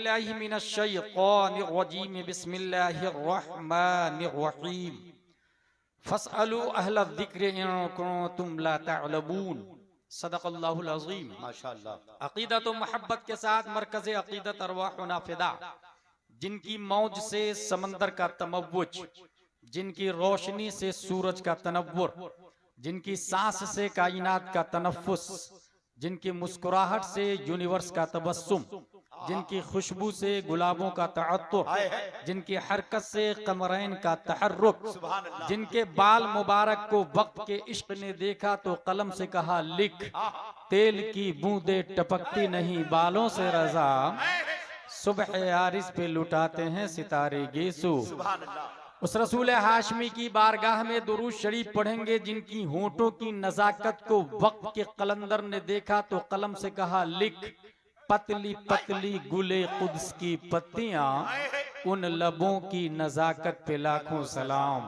बिल्लाहि मिनश शैतानिर रजीम बिस्मिल्लाहिर रहमानिर रहीम फस्अलू अहल ज़िक्र इन कुंतुम ला तअलमून। सदक़ल्लाहुल अज़ीम। माशाअल्लाह। अक़ीदत व मोहब्बत के साथ मरकज़ अक़ीदत अरवाहुना फ़िदा, जिनकी मौज से समंदर का तमव्वुज, जिनकी रोशनी से सूरज का तनव्वुर, जिनकी सांस से कायनात का तनफ्फुस, जिनकी मुस्कुराहट से यूनिवर्स का तबस्सुम, जिनकी खुशबू से गुलाबों का तअत्तुर, जिनकी हरकत से कमरैन का तहर्रुक, जिनके बाल मुबारक को वक्त के इश्क ने देखा तो कलम से कहा लिख, तेल की बूंदे टपकती नहीं बालों से रजा, सुबह यारिस पे लुटाते हैं सितारे गेसू। उस रसूल हाशमी की बारगाह में दुरूद शरीफ पढ़ेंगे, जिनकी होंठों की नजाकत को वक्त के कलंदर ने देखा तो कलम से कहा लिख, पतली पतली गुले कुद्स की पत्तियां, उन लबों की नजाकत पे लाखों सलाम।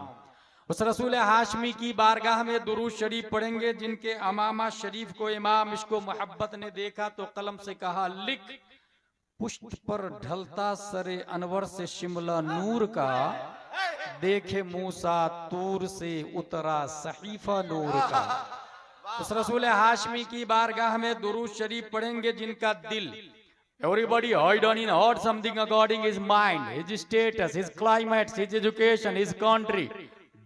उस रसूल हाशमी की बारगाह में दुरूद शरीफ पढ़ेंगे, जिनके अमामा शरीफ को इमाम इश्को मोहब्बत ने देखा तो कलम से कहा लिख, पुष्ट पर ढलता सरे अनवर से शिमला नूर का, देखे मूसा तूर से उतरा सहीफा नूर का। उस रसूल हाशमी की बारगाह में दुरूद शरीफ पढ़ेंगे, जिनका दिल, everybody hide on in heart something according his mind, his status, his climate, his education, his country,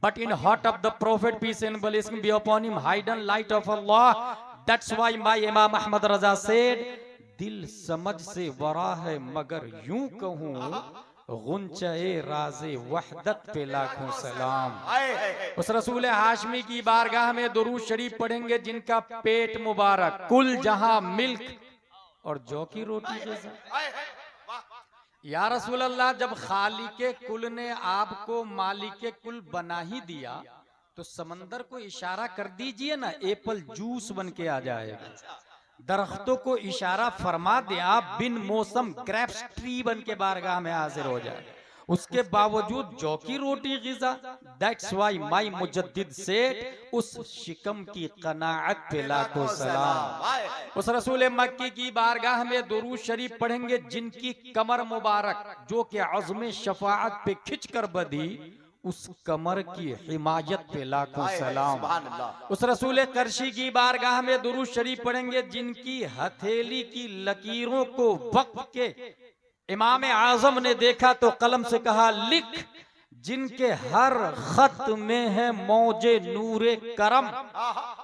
but in heart of the prophet peace and blessing be upon him hidden light of Allah. That's why my Imam Ahmad Raza said, दिल समझ से वरा है मगर यूं कहूं, गुंचे राज़े वहदत पे लाखों सलाम। उस रसूल हाशमी की बारगाह में दुरूद शरीफ पढ़ेंगे, जिनका पेट मुबारक कुल जहां मिल्क और जौ की रोटी जैसा। या रसूल अल्लाह, जब खालिके कुल ने आपको मालिके कुल बना ही दिया तो समंदर को इशारा कर दीजिए ना, एप्पल जूस बन के आ जाएगा। दरख्तों को इशारा फरमा दे, आप बिन मौसम ग्रेप्स ट्री बन के बारगाह में हाजिर हो जाए, उसके बावजूद जौ की रोटी गिज़ा। दैट्स व्हाई माय मुजद्दिद सेड, उस शिकम की कनाअत पे लाखों सलाम। उस रसूल मक्की की बारगाह में दुरूद शरीफ पढ़ेंगे, जिनकी कमर मुबारक जो कि अज़्म शफाअत पे खिंच कर बधी, उस कमर की हिमायत पे लाखों सलाम। उस रसूल करशी की बारगाह में दुरूद शरीफ पढ़ेंगे, जिनकी हथेली की लकीरों को वक्त के इमाम आजम ने देखा तो कलम से कहा लिख, जिनके हर खत में है मौजे नूरे करम,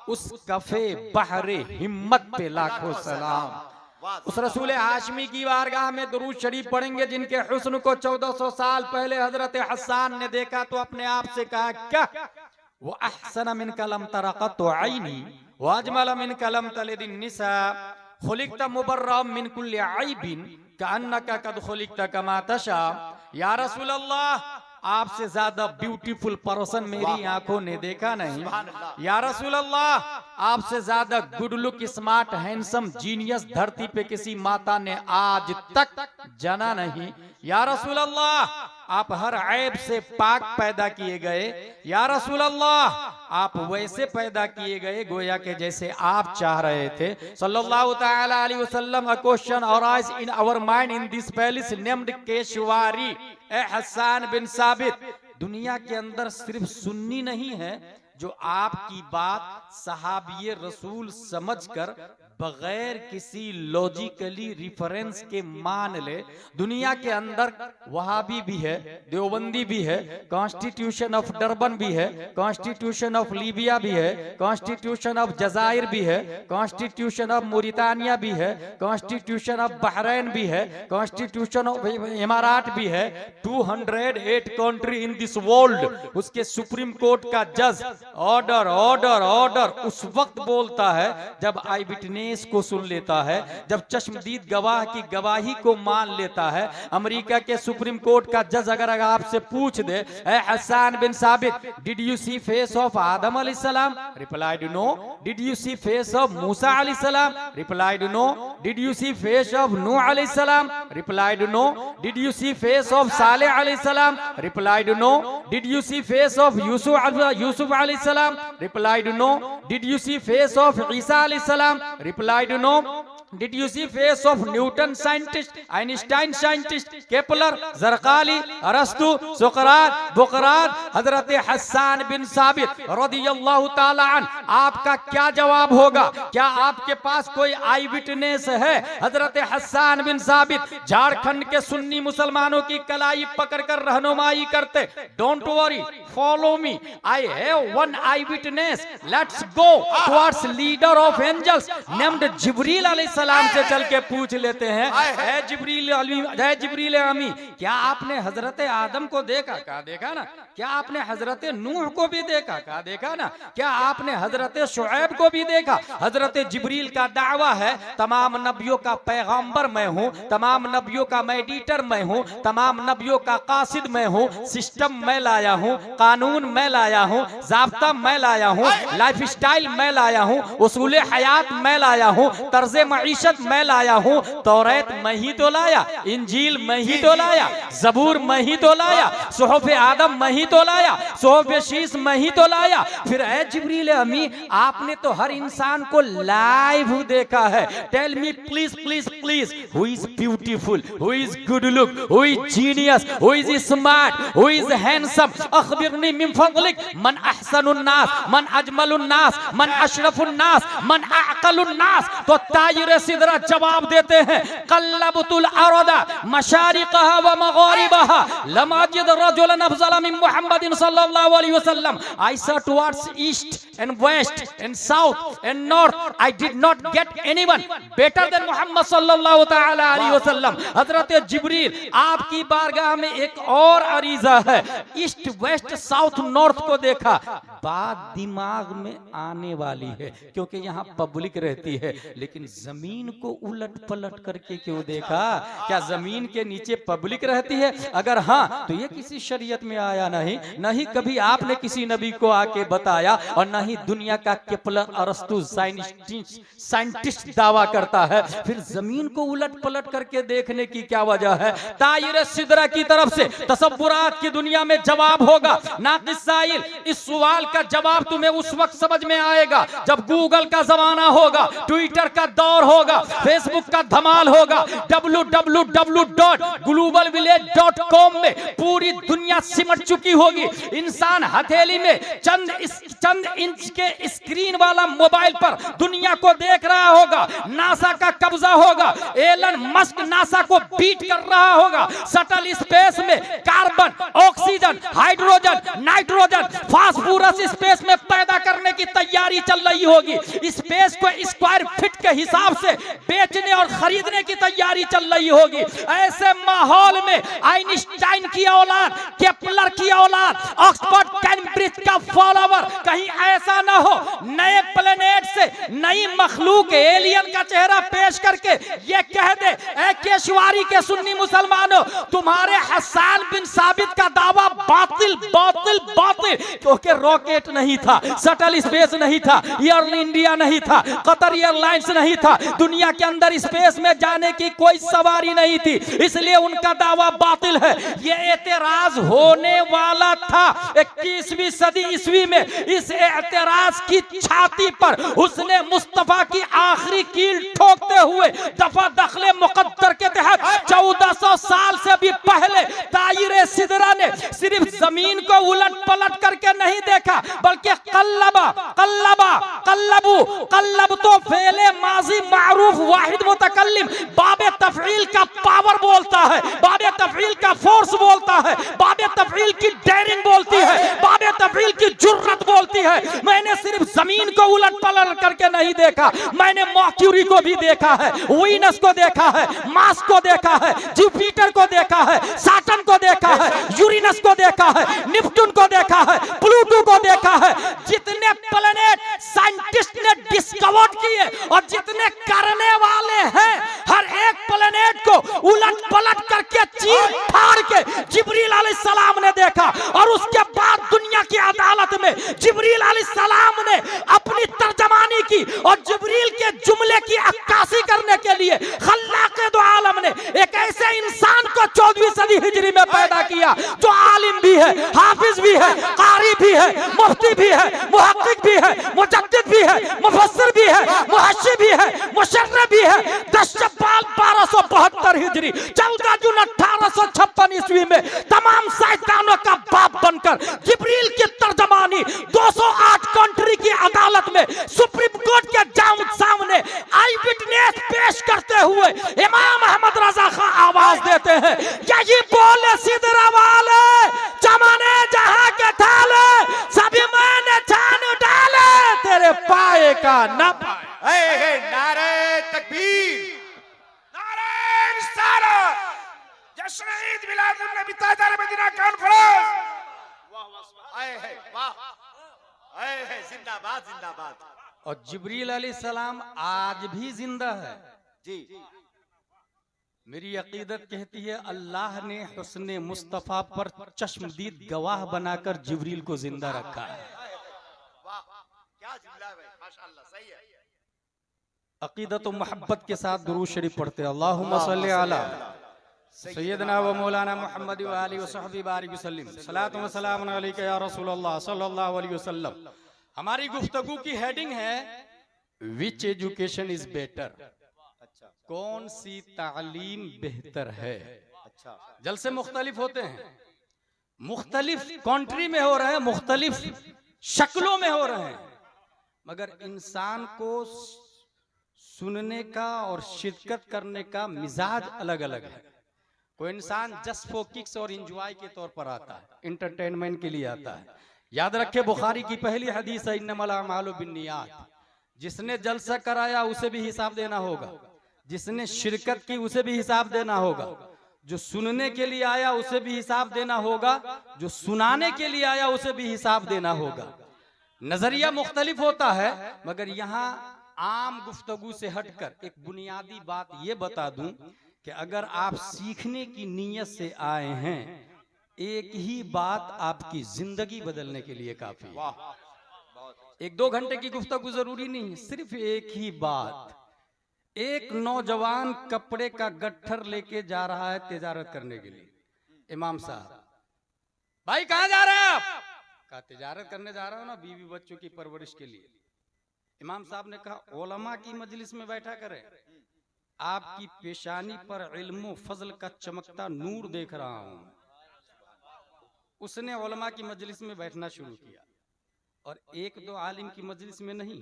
उस कफे बहरे हिम्मत पे लाखों सलाम। उस रसूल हाशमी की बारगाह में दुरूद शरीफ पढ़ेंगे, जिनके हुस्न को 1400 साल पहले हजरत हसन ने देखा तो अपने आप से कहा क्या, वो अहसन मिन कलम तरक़त ऐनी व अजमल मिन कलम तलिदिन निसा, खुलिक़्ता मुबर्रअम मिन कुल्लि ऐबिन कअन्नका कद खुलिक़्ता कमा तशा। या रसूल अल्लाह, आपसे ज्यादा ब्यूटीफुल पर्सन मेरी आंखों ने देखा नहीं। या रसूल अल्लाह, आपसे ज्यादा good look, smart, handsome, genius धरती पे किसी माता ने आज तक जाना नहीं। या रसूल अल्लाह, आप हर ऐब से पाक पैदा किए गए। या रसूल अल्लाह, आप वैसे पैदा किए गए गोया के जैसे आप चाह रहे थे। सल्लल्लाहु तआला अलैहि वसल्लम। A question arise in our mind in this palace named केशवारी। ए हसन बिन साबित, दुनिया के अंदर सिर्फ सुन्नी नहीं है जो आपकी बात सहाबिये रसूल समझकर बगैर किसी लॉजिकली रिफरेंस के मान ले। दुनिया के अंदर वहाबी भी है, देवबंदी भी है, कॉन्स्टिट्यूशन ऑफ डरबन भी है, कॉन्स्टिट्यूशन ऑफ लीबिया भी है, कॉन्स्टिट्यूशन ऑफ जजायर भी है, कॉन्स्टिट्यूशन ऑफ मोरितानिया भी है, कॉन्स्टिट्यूशन ऑफ बहरैन भी है, कॉन्स्टिट्यूशन ऑफ इमारात भी है। 208 कंट्री इन दिस वर्ल्ड। उसके सुप्रीम कोर्ट का जज ऑर्डर ऑर्डर ऑर्डर उस वक्त बोलता है जब आई विटनेस को सुन लेता है, जब चश्मदीद गवाह की गवाही को मान लेता है। अमेरिका के सुप्रीम कोर्ट का जज अगर आपसे पूछ दे, ए Hasan bin Sabit, did you see face of Adam अलैहिस्सलाम? Replied no. Did you see face of Musa अलैहिस्सलाम? Replied no. Did you see face of Nuh अलैहिस्सलाम? Replied no. Did you see face of Saleh अलैहिस्सलाम? Replied no. Did you see face of Yusuf अलैहिस्सलाम? Replied no. Did you see face of Isa अलैहिस्सलाम? Replied no. Did you see face of Newton scientist, Einstein scientist, Kepler, Zarqali, Arastu, Socrates, Buqrat, Hazrat Hasan bin साबित रदियल्लाहु ताला अन, आपका क्या जवाब होगा? क्या आपके पास कोई आई विटनेस है? हजरत हसन बिन साबित झारखंड के सुन्नी मुसलमानों की कलाई पकड़कर रहनुमाई करते। Don't worry, follow me, I have one eyewitness, let's go towards leader of angels named Jibreel अलैहिस्सलाम से चल के पूछ लेते हैं, ऐ जिब्रील अमी, क्या आपने हजरत आदम को देखा? कहा देखा ना। क्या आपने हजरत नूह को भी देखा? कहा देखा ना। क्या आपने हजरत शुएब को भी देखा? हजरत जिब्रील का दावा है, तमाम नबियों का पैगंबर मैं हूँ, तमाम नबियों का मेडिएटर मैं हूँ, तमाम नबियों का कासिद मैं हूँ, सिस्टम मैं लाया हूँ, कानून मैं लाया हूँ, ज़ाब्ता मैं लाया हूँ, लाइफ स्टाइल मैं लाया हूँ, उसूल हयात मैं लाया हूँ, तर्ज मईशत मैं लाया हूँ। तौरात मैं ही तो लाया, इंजील मैं ही तो लाया, जबूर मैं ही तो लाया, सुहूफ आदम मैं ही तो लाया, सुहूफ शीस मैं ही तो लाया। फिर ऐ जिब्रील अमी, आपने तो हर इंसान को लाइव देखा है। Tell me please please please, who is beautiful, who is good look, who is genius, who is smart, who is handsome, अखबिरनी मिन फज़लिक, मन अहसनुन नास, मन अजमलुन नास, मन अशरफुन नास, मन अअक़लुन नास। तो तायरे सिदरा जवाब देते हैं, कल्लबतुल अरदा मशारिक़हा व मग़ारिबहा लम अजिद रजुलन अफ़ज़ल मिन मुहम्मदिन सल्लल्लाहु अलैहि वसल्लम। I saw towards east and west and south and north, I did not get anyone better than Muhammad सल्लल्लाहु ताला अलैहि वसल्लम। हजरत जिब्रील, आपकी बारगाह में एक और अरीज़ा है, ईस्ट वेस्ट साउथ नॉर्थ को देखा, बात दिमाग में आने वाली है क्योंकि यहाँ पब्लिक रहती है, लेकिन जमीन को उलट पलट करके क्यों देखा? क्या जमीन के नीचे पब्लिक रहती है? अगर हाँ तो ये किसी शरीयत में आया नहीं, नहीं कभी आपने किसी नबी को आके बताया, और न ही दुनिया का केपलर अरस्तु साइंटिस्ट दावा करता है। फिर जमीन को उलट पलट करके देखने की क्या वजह है? तायरे सिदरा की तरफ से तसव्वुरात की दुनिया में जवाब होगा। नाक़िस साइल, इस सवाल का जवाब तुम्हें उस वक्त समझ में आएगा जब गूगल का जमाना होगा, ट्विटर का दौर होगा, फेसबुक का धमाल होगा, www.globalvillage.com में पूरी दुनिया सिमट चुकी होगी। इंसान हथेली में चंद इंच के स्क्रीन वाला मोबाइल पर दुनिया को देख रहा होगा। नासा का कब्जा होगा, एलन मस्क नासा को बीट कर रहा होगा। शटल स्पेस में carbon, oxygen, hydrogen, nitrogen, phosphorus space में पैदा करने की तैयारी चल रही होगी। स्पेस को स्क्वायर फीट के हिसाब से बेचने और खरीदने की तैयारी चल रही होगी। ऐसे माहौल में आइंस्टाइन की औलाद, केपलर की औलाद, ऑक्सफोर्ड कैम्ब्रिज का फॉलोवर कहीं ऐसा ना हो नए प्लेनेट से नई मखलूक एलियन का चेहरा पेश करके ये कह दे, ऐ केशवारी के सुन्नी मुसलमानों, तुम्हारे हसन बिन साबित का दावा बातिल बातिल बातिल। क्योंकि रॉकेट नहीं था, शटल स्पेस नहीं था, एयर इंडिया नहीं था, कतर एयरलाइंस नहीं था, दुनिया के अंदर स्पेस में जाने की कोई सवारी नहीं थी, इसलिए उनका दावा बातिल है। ये एतराज होने वाला था 21वीं सदी ईस्वी में। इस एतराज की छाती पर उसने मुस्तफा की आखिरी कील ठोकते हुए दफा दखले मुकद्दर के तहत 1400 साल से भी पहले तायरे सिदरा ने सिर्फ जमीन को उलट पलट करके नहीं देखा, बल्कि कल्लबा कल्लबा कल्लबू कल्लब तो फेले माजी मारूफ वाहिद मुतकल्लिम, बाबे तफईल का पावर बोलता है, बाबे तफईल का फोर्स बोलता है, बाबे तफईल की डेयरिंग बोलती है, बाबे तफईल की जुर्रत बोलती है। मैंने सिर्फ जमीन को उलट पलट करके नहीं देखा, मैंने मर्क्यूरी को भी देखा है, वीनस को देखा है, मार्स को देखा है, जुपिटर को देखा है, सैटर्न को देखा है, यूरेनस को देखा है, नेपच्यून को देखा है, प्लूटो को देखा है। जितने प्लेनेट साइंटिस्ट ने डिस्कवर किए और जितने करने वाले हैं, हर एक प्लेनेट को उलट पलट करके चीर फाड़ के जिब्रील अलैहिस्सलाम ने देखा। और उसके बाद दुनिया की अदालत में जिब्रील अलैहिस्सलाम ने अपनी तर्जमानी की और जिब्रील के जुमले की अक्कासी करने के लिए खल्लाक़े दो आलम ने एक ऐसे इंसान को 14वीं सदी हिजरी में पैदा किया जो आलिम भी है, हाफिज भी है, कारी भी है, मुफ्ती भी है, मुहक्किक भी है, मुजद्दिद भी है, मुफस्सिर भी है, मुहश्शिर भी है, मुशर्रिह भी है 10 शव्वाल 1272 हिजरी 14 जून 1856 ईस्वी में तमाम शैतानों का बाप बनकर जिब्रील की तर्जमानी 208 कंट्री की अदालत में सुप्रीम कोर्ट के सामने आई विटनेस पेश करते हुए इमाम अहमद रजा खां आवाज देते हैं, यही बोले सिदरा वाले चमने जहां के थाले सभी मैंने छान डाले तेरे पाए का न पाए। नारे तकबीर, नारे रिसालत, जश्न ईद मिलादुन नबी ताजदार मदीना कॉन्फ्रेंस। वाह वाह, जिंदाबाद जिंदाबाद। और जिब्रील अलैहिस्सलाम आज भी जिंदा है जी। मेरी अकीदत कहती है अल्लाह ने हुस्ने मुस्तफा पर चश्मदीद गवाह बनाकर जिब्रील को जिंदा रखा है। वाह क्या जुमला है भाई, माशाअल्लाह, सही है। अकीदत और मोहब्बत के साथ दुरूद शरीफ पढ़ते अल्लाहुम्मा सल्ली अला सय्यदना व मौलाना मुहम्मद व आलिहि व सहबी बारिक वसल्लम सलातु व सलामुन अलैका या रसूलल्लाह सल्लल्लाहु अलैहि वसल्लम। हमारी गुफ्तगू की हेडिंग है विच एजुकेशन इज बेटर, अच्छा कौन सी तालीम बेहतर है। अच्छा, जलसे मुख्तलिफ होते हैं, मुख्तलिफ कंट्री में हो रहे हैं, मुख्तलिफ शक्लों में हो रहे हैं, मगर इंसान को सुनने का और शिरकत करने का मिजाज अलग अलग है। कोई इंसान जस्ट फॉर किक्स और एंजॉय के तौर पर आता है, एंटरटेनमेंट के लिए आता है। याद रखे बुखारी की पहली हदीस है इन्नमल अमालु बिन्नियात, जिसने जलसा कराया उसे भी हिसाब देना होगा, जिसने शिरकत की उसे भी हिसाब देना होगा, जो सुनने के लिए आया उसे भी हिसाब देना होगा, जो सुनाने के लिए आया उसे भी हिसाब देना होगा। नजरिया मुख्तलिफ होता है, मगर यहाँ आम गुफ्तगू से हटकर एक बुनियादी बात ये बता दूं कि अगर आप सीखने की नीयत से आए हैं, एक ही बात आपकी जिंदगी बदलने के लिए काफी है। एक दो घंटे की गुफ्तगू जरूरी नहीं है, सिर्फ एक ही बात। एक नौजवान कपड़े का गट्ठर लेके जा रहा है तिजारत करने के लिए। इमाम साहब, भाई कहाँ जा रहे हैं आप? कहा तिजारत करने जा रहा हूं ना, बीवी बच्चों की परवरिश के लिए। इमाम साहब ने कहा उलमा की मजलिस में बैठा करें, आपकी पेशानी पर इल्म फजल का चमकता नूर देख रहा हूं। उसने उलमा की मजलिस में बैठना शुरू किया, और एक दो आलिम की मजलिस में नहीं,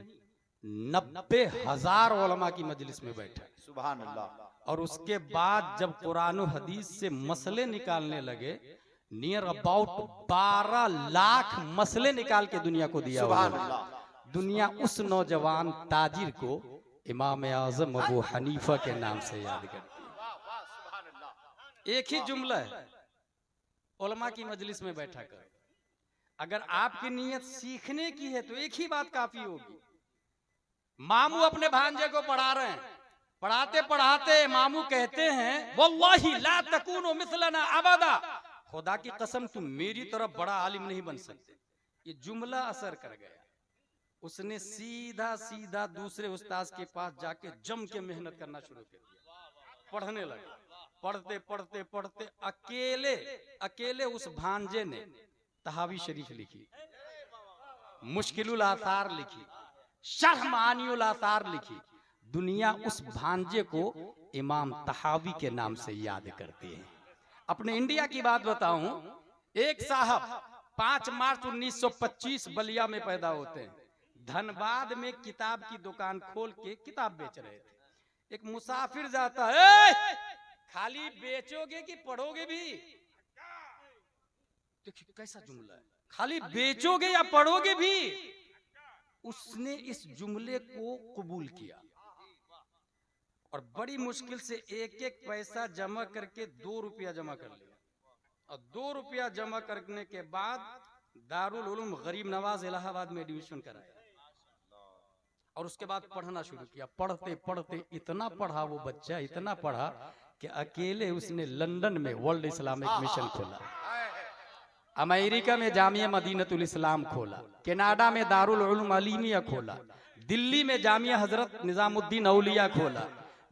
90,000 उलमा की मजलिस में बैठा। सुभान अल्लाह। और उसके बाद जब कुरान और हदीस से मसले निकालने लगे, नियर अबाउट 12 लाख मसले निकाल के दुनिया को दिया। सुभान अल्लाह। दुनिया उस नौजवान ताजिर को इमाम आजम अबू हनीफा के नाम से याद करती है। एक ही जुमला है, उलमा की मजलिस में बैठा कर। अगर आपकी नीयत सीखने की है तो एक ही बात काफी होगी। मामू अपने भांजे को पढ़ा रहे हैं, पढ़ाते पढ़ाते मामू कहते हैं वल्लाही ला तकूनु मिसलना अबदा, खुदा की कसम तुम मेरी तरह बड़ा आलिम नहीं बन सकते। ये जुमला असर कर गया। उसने सीधा सीधा दूसरे उस्ताद के पास जाके जम के मेहनत करना शुरू कर दिया, पढ़ने लगा। पढ़ते पढ़ते पढ़ते अकेले उस भांजे ने तहावी शरीफ लिखी, मुश्किलुल आसार लिखी, शरह मानियुल आसार लिखी। दुनिया उस भांजे को इमाम तहावी के नाम से याद करती है। अपने इंडिया की बात बताऊं, एक साहब 5 मार्च 1925 बलिया में पैदा होते हैं। धनबाद में किताब की दुकान खोल के किताब बेच रहे थे। एक मुसाफिर जाता है, खाली बेचोगे कि पढ़ोगे भी? देखिए कैसा जुमला है, खाली बेचोगे या पढ़ोगे भी? उसने इस जुमले को कबूल किया और बड़ी मुश्किल से एक एक पैसा जमा करके 2 रुपया जमा कर लिया। और 2 रुपया जमा करने के बाद दारुल उलूम गरीब नवाज इलाहाबाद में एडमिशन कराया और उसके बाद पढ़ना शुरू किया। पढ़ते पढ़ते इतना पढ़ा वो बच्चा, इतना पढ़ा कि अकेले उसने लंदन में वर्ल्ड इस्लामिक मिशन खोला, अमेरिका में जामिया मदीनतुल इस्लाम खोला, कनाडा में दारुल उलूम अलीमिया खोला, दिल्ली में जामिया हजरत निजामुद्दीन औलिया खोला,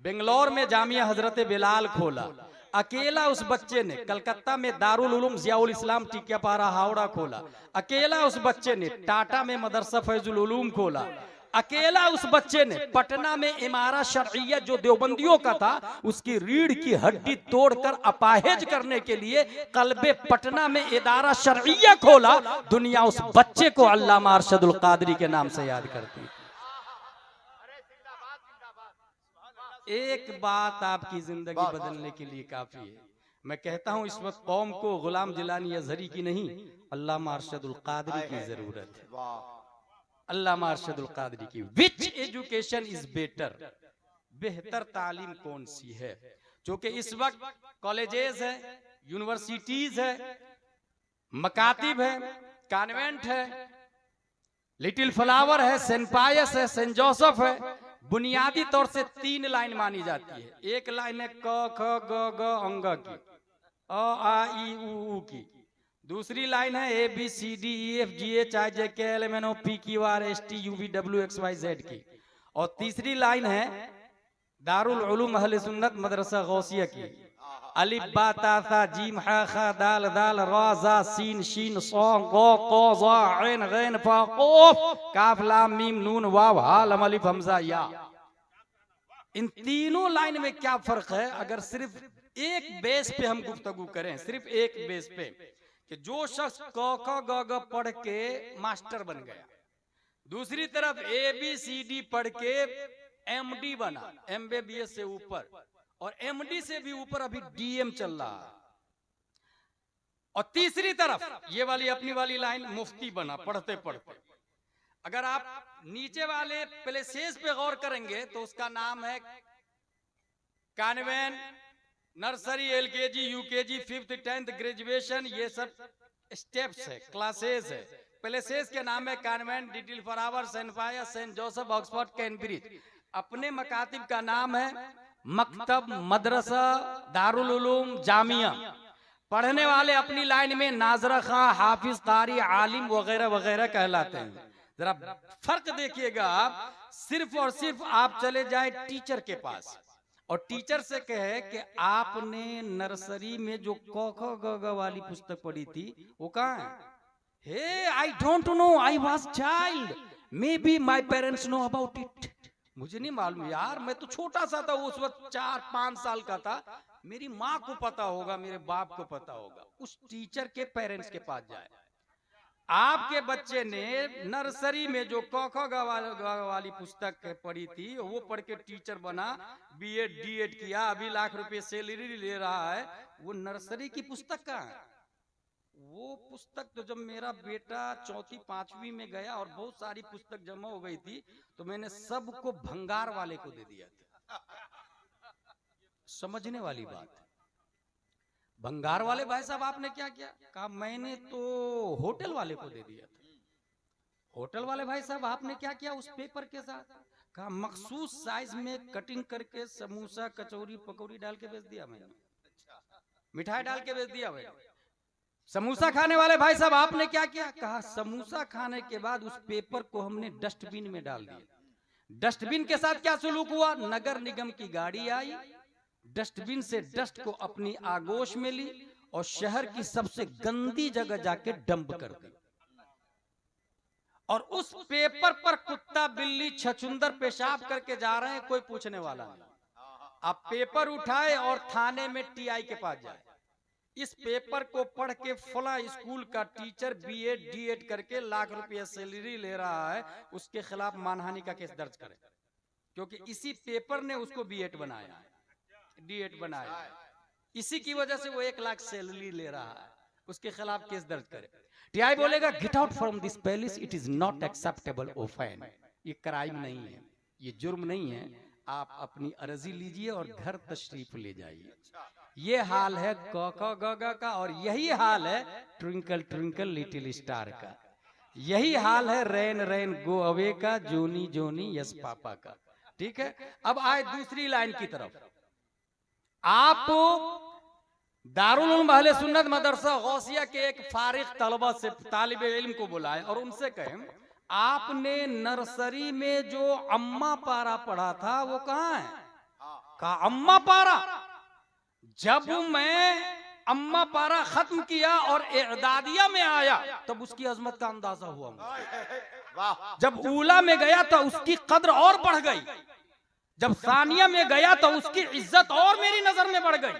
बेंगलोर में जामिया हजरत बिलाल खोला। अकेला उस बच्चे ने कलकत्ता में दारुल उलूम जियाउल इस्लाम टिकियापारा हावड़ा खोला। अकेला उस बच्चे ने टाटा में मदरसा फैजुल उलूम खोला। अकेला उस बच्चे ने पटना में इमारत शरइया जो देवबंदियों का था उसकी रीढ़ की हड्डी तोड़कर अपाहिज करने के लिए कल्बे पटना में इदारा शरइया खोला। दुनिया उस बच्चे को अल्लामा अरशदुल कादरी के नाम से याद करती है। एक बात आपकी जिंदगी बदलने के लिए काफी है। मैं कहता हूं इस वक्त कौम को गुलाम जिलानी अजहरी की नहीं, अल्लामा अरशदुल कादरी की जरूरत है। अल्लामा अरशदुल कादरी की। विच एजुकेशन इज बेटर, बेहतर तालीम कौन सी है? क्योंकि इस वक्त कॉलेजेस है, यूनिवर्सिटीज है, मकातिब है, कॉन्वेंट है, लिटिल फ्लावर है, सेंट पायस है, सेंट जोसेफ है। बुनियादी तौर से 3 लाइन मानी जाती है। एक लाइन है क ख ग ग अंग की, अ आ ई उ की। दूसरी लाइन है A B C D E F G H I J K L M N O P Q R S T U V W X Y Z की। और तीसरी लाइन है दारुल उलूम अहले सुन्नत मदरसा गौसिया की। अलिफ बा ता सा जीम हा खा दाल दाल रा जा सीन शीन सौ गो को जा ऐन गैन फा क़ाफ काफ लाम मीम नून वाव हा लम अलिफ हमजा या। इन तीनों लाइन में क्या फर्क है? अगर सिर्फ एक बेस पे हम गुफ्तगू करें, सिर्फ एक बेस पे, कि जो शख्स क ख ग ग पढ़ के मास्टर बन गया, दूसरी तरफ ए बी सी डी पढ़ के एमडी बना, एमबीबीएस से ऊपर, और एमडी से भी ऊपर अभी डीएम चल रहा है, और तीसरी तरफ ये वाली अपनी वाली लाइन मुफ्ती बना पढ़ते पढ़ते। अगर आप नीचे वाले प्लेसेस पे गौर करेंगे तो उसका नाम है convent, nursery, LKG, UKG, 5th 10th graduation. ये सब स्टेप्स है, क्लासेस है। प्लेसेस के नाम है कॉन्वेंट, लिटिल फ्लावर, सेंट पायस, सेंट जोसेफ, ऑक्सफोर्ड, कैम्ब्रिज। अपने मकातिब का नाम है मकतब, मदरसा, दारुल उलूम, जामिया। पढ़ने वाले अपनी लाइन में नाजरा खां, हाफिज, कारी, आलिम वगैरह वगैरह कहलाते हैं। जरा फर्क देखिएगा आप, सिर्फ और सिर्फ आप चले जाए टीचर के पास और टीचर से कहे कि आपने नर्सरी में जो क ख ग ग वाली पुस्तक पढ़ी थी वो कहाँ है? Hey I don't know, I was child, maybe my parents know about it. मुझे नहीं मालूम यार, मैं तो छोटा सा था उस वक्त, 4-5 साल का था। मेरी माँ को पता होगा, मेरे बाप को पता होगा। उस टीचर के पेरेंट्स के पास जाए। आपके बच्चे ने नर्सरी में जो क ख ग वाली पुस्तक पढ़ी थी वो पढ़ के टीचर बना, बीएड डीएड किया, अभी लाख रुपए सैलरी ले रहा है। वो नर्सरी की पुस्तक कहाँ है? वो पुस्तक तो जब मेरा बेटा 4th-5वीं में गया और बहुत सारी पुस्तक जमा हो गई थी तो मैंने सबको भंगार वाले को दे दिया था। समझने वाली बात, भंगार वाले भाई साहब आपने क्या किया? कहा मैंने तो होटल वाले को दे दिया था। होटल वाले भाई साहब आपने क्या किया उस पेपर के साथ? कहा मखसूस साइज में कटिंग करके समोसा, कचौरी, पकौड़ी डाल के बेच दिया मैंने, मिठाई डाल के बेच दिया मैंने। समोसा खाने वाले भाई साहब आपने क्या किया? कहा समोसा खाने के बाद उस पेपर को हमने डस्टबिन में डाल दिया। डस्टबिन के साथ क्या सुलूक हुआ? नगर निगम की गाड़ी आई, डस्टबिन से डस्ट को अपनी आगोश में ली और शहर की सबसे गंदी जगह जाके डंप कर दी। और उस पेपर पर कुत्ता, बिल्ली, छछुंदर पेशाब करके जा रहे हैं, कोई पूछने वाला नहीं। आप पेपर उठाए और थाने में टीआई के पास जाए, इस पेपर को पढ़ के फला स्कूल का टीचर बीएड डीएड करके लाख रुपया सैलरी ले रहा है, उसके खिलाफ मानहानि का केस दर्ज करें, क्योंकि इसी पेपर ने उसको बीएड बनाया, डीएड बनाया, इसी की वजह से वो 1 लाख सैलरी ले रहा है, उसके खिलाफ केस दर्ज करे। टीआई बोलेगा get out from this palace, it is not acceptable offence. ये क्राइम नहीं है, ये जुर्म नहीं है, आप अपनी अर्जी लीजिए और घर तशरीफ ले जाइए। ये हाल है क ख ग ग का, और यही हाल है ट्विंकल ट्विंकल लिटिल स्टार का, यही हाल है रैन रैन गो अवे का, जोनी जोनी यस पापा का। ठीक है, अब आए दूसरी लाइन की तरफ। आप दारुल उलूम अहले सुन्नत मदरसा गौसिया के एक फारिग तलबा से, तालिब इल्म को बुलाए और उनसे कहें आपने नर्सरी में जो अम्मा पारा पढ़ा था वो कहाँ है? कहा अम्मा पारा, जब मैं अम्मा पारा खत्म किया और एदादिया में आया तब उसकी अजमत का अंदाजा हुआ। वाह जब ऊला में गया तो उसकी कद्र और बढ़ गई, जब सानिया में गया तो उसकी इज्जत और मेरी नजर में बढ़ गई।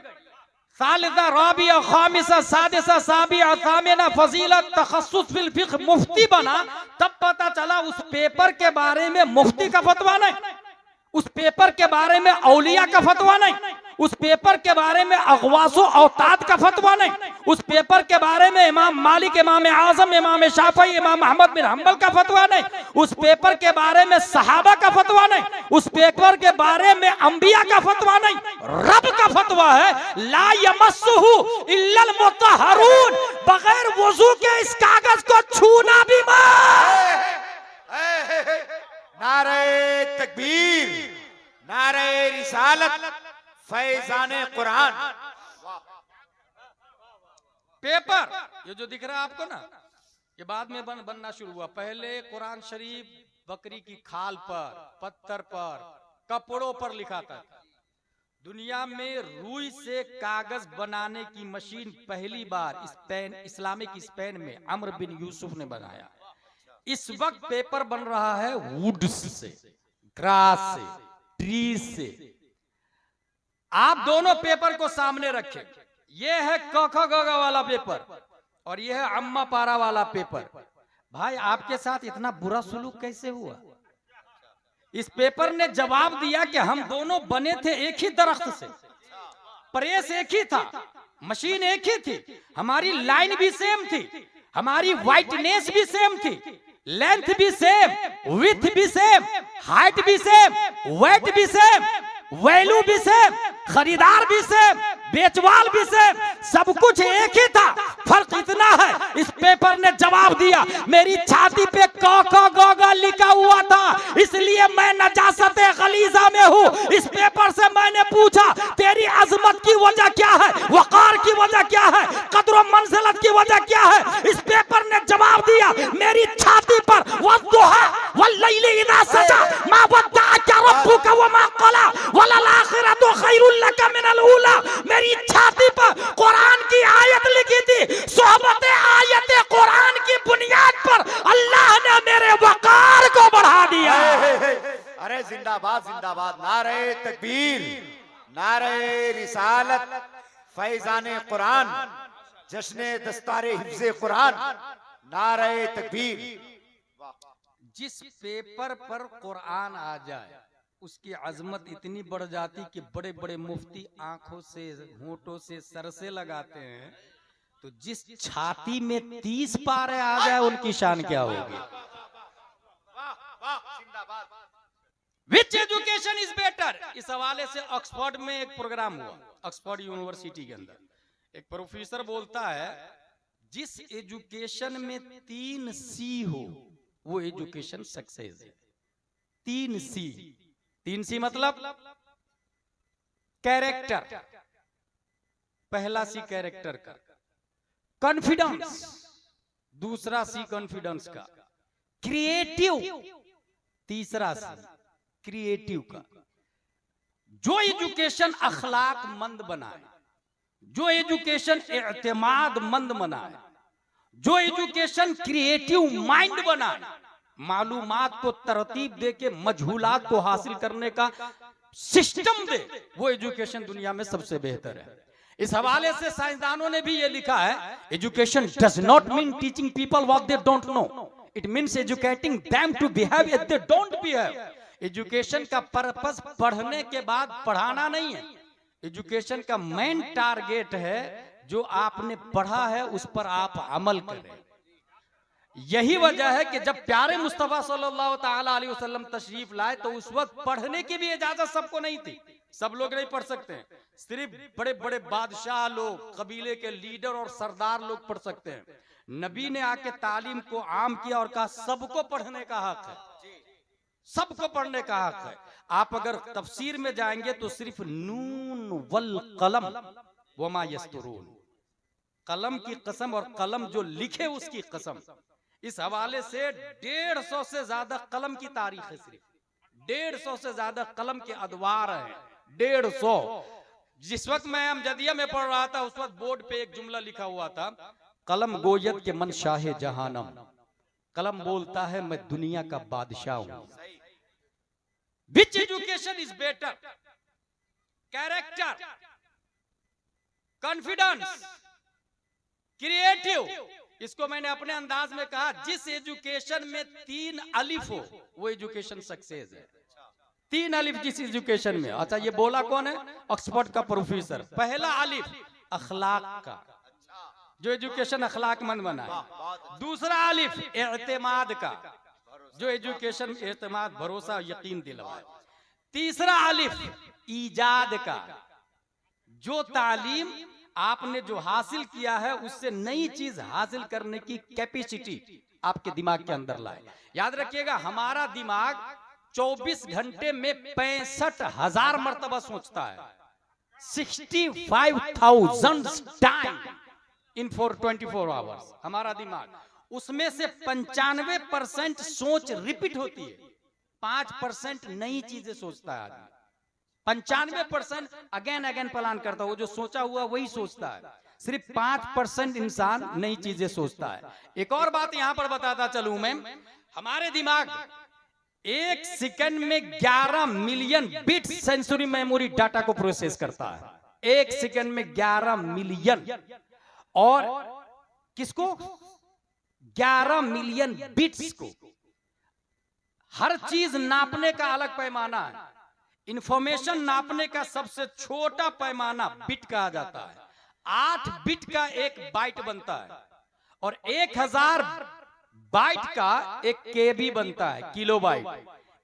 सालिसा राबिया खामिसा सादिसा साबिया सामिना फजीलत तखस्सुस फिल फिक्ह मुफ्ती बना। तब पता चला उस पेपर के बारे में मुफ्ती का फतवा नहीं, उस पेपर के बारे में औलिया का फतवा नहीं, उस पेपर के बारे में अगवासो औताद का फतवा नहीं, उस पेपर के बारे में इमाम मालिक, इमाम आजम, इमाम शाफई, इमाम अहमद बिन हंबल का फतवा नहीं, उस पेपर के बारे में सहाबा का फतवा नहीं, उस पेपर के बारे में अंबिया का फतवा नहीं, रब का फतवा है ला यमस्सुहु इल्लल मुतहहरून। बगैर वजू के इस कागज को छूना भी मत। नारे तकबीर, नारे रिसालत, फैजाने कुरान। पेपर ये जो दिख रहा है आपको ना, ये बाद में बनना शुरू हुआ। पहले कुरान शरीफ बकरी की खाल पर, पत्थर पर, कपड़ों पर लिखा था। दुनिया में रुई से कागज बनाने की मशीन पहली बार स्पेन, इस्लामिक स्पेन में अम्र बिन यूसुफ ने बनाया। इस वक्त पेपर बन रहा है वुड से, ग्रास से, ट्री से। आप दोनों पेपर को सामने रखें, यह है क ख ग घ वाला पेपर और यह है अम्मा पारा वाला पेपर। भाई आपके साथ इतना बुरा सुलूक कैसे हुआ? इस पेपर ने जवाब दिया कि हम दोनों बने थे एक ही दरख्त से, प्रेस एक ही था, मशीन एक ही थी, हमारी लाइन भी सेम थी, हमारी वाइटनेस भी सेम थी, लेंथ भी सेम, विड्थ भी सेम, हाइट भी सेम, वेट भी सेम, वैल्यू भी सेम, खरीदार भी सेम, बेचवाल भी सेम, सब कुछ एक ही था। फर्क इतना है, इस पेपर ने जवाब दिया। मेरी छाती पे क ख ग घ लिखा हुआ था, इसलिए मैं नजासत गलीजा में हूँ। इस पेपर से मैंने पूछा तेरी अजमत की वजह क्या है, वकार की वजह क्या है, कद्र मंजिलत की वजह क्या है? इस पेपर ने जवाब दिया मेरी छाती पर वद्दुहा वल्लैलि इज़ा सजा मा वद्दअका रब्बुका वमा क़ला वलल आखिरतु खैरुल लका मिनल ऊला। मेरी छाती पर कुरान की आयत लिखी थी। सोहबत आयत कुरान की बुनियाद पर अल्लाह ने मेरे वकार को बढ़ा दिया। अरे जिंदाबाद जिंदाबाद, नारे तकबीर, नारे रिसालत, फैजाने कुरान, जश्ने दस्तारे हिफ्ज़े कुरान, नारे तकबीर। जिस पेपर पर कुरान आ जाए उसकी अजमत इतनी बढ़ जाती कि बड़े बड़े मुफ्ती आंखों से, होंठों से, सर से लगाते हैं। तो जिस छाती में 30 पारे आ जाए उनकी शान क्या होगी? विच एजुकेशन इज बेटर? इस हवाले से ऑक्सफोर्ड में एक प्रोग्राम हुआ, ऑक्सफोर्ड यूनिवर्सिटी के अंदर। एक प्रोफेसर बोलता है जिस एजुकेशन में 3 सी हो वो एजुकेशन सक्सेस है। 3 सी, 3 सी मतलब कैरेक्टर, पहला सी कैरेक्टर का, कॉन्फिडेंस, दूसरा सी कॉन्फिडेंस का, क्रिएटिव, तीसरा सी क्रिएटिव का। जो एजुकेशन अखलाक मंद बनाए, जो एजुकेशन एतमाद मंद बनाए, जो एजुकेशन क्रिएटिव माइंड बनाए, मालूमात को तरतीब दे के मजहूलात को हासिल करने का सिस्टम दे, वो एजुकेशन दुनिया में सबसे बेहतर है। इस हवाले से साइंसदानों ने भी ये लिखा है, education does not mean teaching people what they don't know, it means educating them to behave as they don't behave. Education का पर्पस पढ़ने के बाद पढ़ाना नहीं है, एजुकेशन का मेन टारगेट है जो आपने पढ़ा है उस पर आप अमल करें। यही वजह है कि जब प्यारे मुस्तफा सल्लल्लाहु ताला अलैहि वसल्लम तशरीफ लाए तो उस वक्त पढ़ने की भी इजाजत सबको नहीं थी, सब लोग नहीं पढ़ सकते हैं, सिर्फ बड़े बड़े बादशाह लोग, कबीले के लीडर और सरदार लोग पढ़ सकते हैं। नबी ने आके तालीम को आम किया और कहा सबको पढ़ने का हक है, सबको पढ़ने का हक है। आप अगर तफसीर में जाएंगे तो सिर्फ नून वल कलम वमा यस्तुरून, कलम की कसम और कलम जो लिखे उसकी कसम। इस हवाले से 150 से ज्यादा कलम की तारीख है, सिर्फ 150 से ज्यादा कलम के अदवार हैं, 150। जिस वक्त मैं अमजदिया में पढ़ रहा था उस वक्त बोर्ड पे एक जुमला लिखा हुआ था, कलम गोयत के मन शाहे जहानम, कलम बोलता है मैं दुनिया का बादशाह हूं। Which education is better, character, confidence, creative. इसको मैंने अपने अंदाज में कहा, जिस एजुकेशन में 3 अलिफ हो वो एजुकेशन सक्सेस है। 3 अलिफ जिस एजुकेशन में। अच्छा, ये बोला कौन है? ऑक्सफोर्ड का प्रोफेसर। पहला अलिफ अखलाक का, जो एजुकेशन अखलाकमंद बना है। दूसरा अलिफ एतमाद का, जो एजुकेशन एतमाद, भरोसा, यकीन दिलवाए। तीसरा अलिफ ईजाद का, जो तालीम आपने जो हासिल किया है उससे नई चीज हासिल करने की कैपेसिटी आपके दिमाग के अंदर लाए। याद रखिएगा, हमारा दिमाग 24 घंटे में 65,000 मर्तबा सोचता है। 65,000 टाइम इन 24 आवर्स हमारा दिमाग। उसमें से 95% सोच रिपीट होती है, 5% नई चीजें सोचता है आदमी। 95% अगेन प्लान करता है, वो जो सोचा हुआ वही सोचता है। सिर्फ 5% इंसान नई चीजें सोचता है। एक और बात यहां पर बताता चलूं मैं, हमारे दिमाग 1 सेकंड में 11 million bit sensory memory data को प्रोसेस करता है। 1 सेकंड में 11 मिलियन। और किसको? 11 मिलियन बिट्स को। हर चीज नापने का अलग पैमाना है। इंफॉर्मेशन नापने का सबसे छोटा पैमाना बिट कहा जाता है। 8 बिट का एक बाइट बनता है और 1000 बाइट का एक केबी बनता है, किलोबाइट।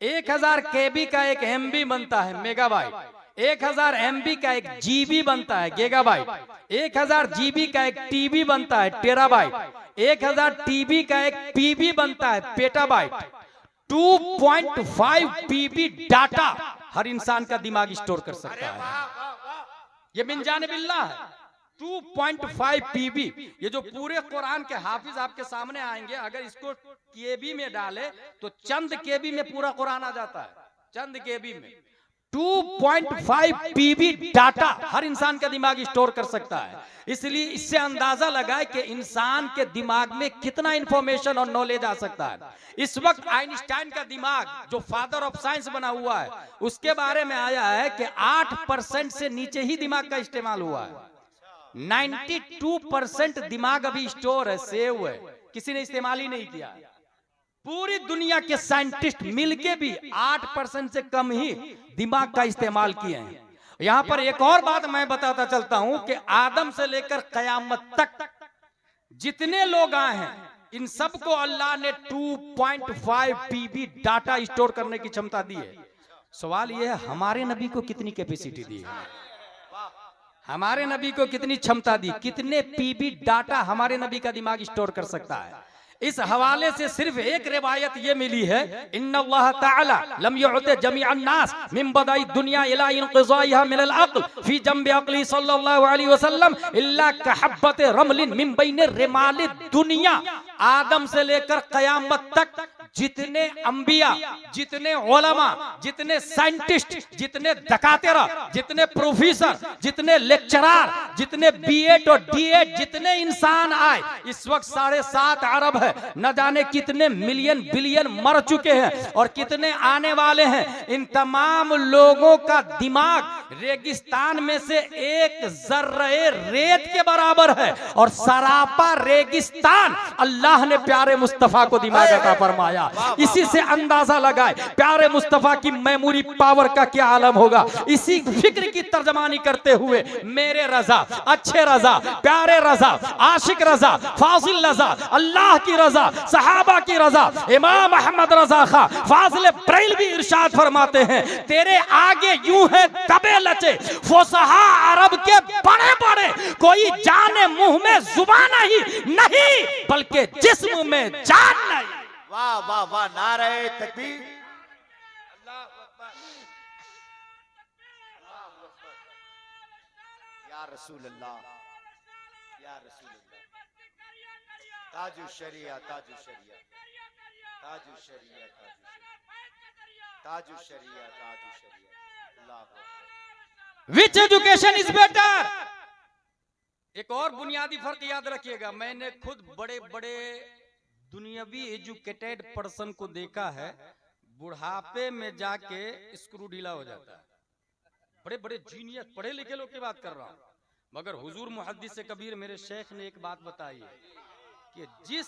1000 केबी का एक एमबी बनता है, मेगाबाइट। 1000 एमबी का एक जीबी बनता है, गीगाबाइट। 1000 जीबी का एक टीबी बनता है, टेराबाइट। 1000 टीबी का एक पीबी बनता है, पेटाबाइट। 2.5 पीबी डाटा हर इंसान का दिमाग स्टोर कर सकता है। ये मिन जाने बिल्लाह है। 2.5 पीबी। ये जो पूरे कुरान के हाफिज आपके सामने आएंगे, अगर इसको केबी में डाले तो चंद केबी में पूरा कुरान आ जाता है। चंद केबी में 2.5 पीबी डाटा हर इंसान का दिमाग स्टोर कर सकता है। इसलिए इससे अंदाजा लगाए कि इंसान के दिमाग में कितना इंफॉर्मेशन और नॉलेज आ सकता है। इस वक्त आइंस्टाइन का दिमाग, जो फादर ऑफ साइंस बना हुआ है, उसके बारे में आया है कि 8% से नीचे ही दिमाग का इस्तेमाल हुआ है। 92% दिमाग अभी स्टोर है, सेव है, किसी ने इस्तेमाल ही नहीं किया। पूरी दुनिया के साइंटिस्ट मिलके भी 8% से कम ही दिमाग का इस्तेमाल किए हैं। यहां पर एक और बात मैं बताता चलता हूं कि आदम से लेकर कयामत तक जितने लोग आए हैं, इन सबको अल्लाह ने 2.5 पीबी डाटा स्टोर करने की क्षमता दी है। सवाल यह है, हमारे नबी को कितनी कैपेसिटी दी है? हमारे नबी को कितनी क्षमता दी? कितने पीबी डाटा हमारे नबी का दिमाग स्टोर कर सकता है? इस हवाले से सिर्फ एक रिवायत ये मिली है, इन्नल्लाह ताला लम युअति जमीअन नास मिन बदाई दुनिया इला इंक़िज़ाइहा मिनल अक़ल फी जंबि अक़ली सल्लल्लाहु अलैहि वसल्लम इल्ला कहब्बत रमलिन मिन बैन रिमालिद दुनिया। आदम से लेकर कयामत तक जितने अंबिया, जितने उलमा, जितने साइंटिस्ट, जितने दकातिरा, जितने प्रोफेसर, जितने लेक्चरर, जितने बीएड और डीएड, जितने इंसान आए, इस वक्त 7.5 अरब है। न जाने कितने मिलियन बिलियन मर चुके हैं और कितने आने वाले हैं। इन तमाम लोगों का दिमाग रेगिस्तान में से एक जर्रे रेत के बराबर है और सरापा रेगिस्तान अल्लाह ने प्यारे मुस्तफा को दिमाग अता फरमाया। इसी से अंदाजा लगाए प्यारे मुस्तफा की मेमोरी पावर का क्या आलम होगा। इसी फिक्र की तर्जमानी करते हुए मेरे रजा, अच्छे रजा, प्यारे रजा, आशिक रजा, फाजिल रजा, अल्लाह की रजा, सहाबा की रजा, इमाम अहमद रजा खां फाजिल बरेलवी इरशाद फरमाते हैं, तेरे आगे यूं है तबे लचे फुसहा अरब के बड़े बड़े, कोई जाने मुंह में जुबान नहीं बल्कि जिस्म में जान नहीं। वाह वाह वाह, नारे तकबीर, अल्लाह अकबर, या रसूल अल्लाह, या रसूल अल्लाह। ताजु शरिया, ताजु शरिया, ताजु शरिया, ताजु शरिया, ताजु शरिया, ताजु शरिया, अल्लाह अकबर। विच एजुकेशन इज बेटर। एक और बुनियादी फर्क याद रखिएगा, मैंने खुद बड़े बड़े दुनियावी एजुकेटेड पर्सन को देखा है, बुढ़ापे में जाके स्क्रू ढीला हो जाता है। बड़े बड़े जीनियस पढ़े लिखे लोग की बात कर रहा हूं, मगर हुजूर मुहद्दिस कबीर मेरे शेख ने एक बात बताई है कि जिस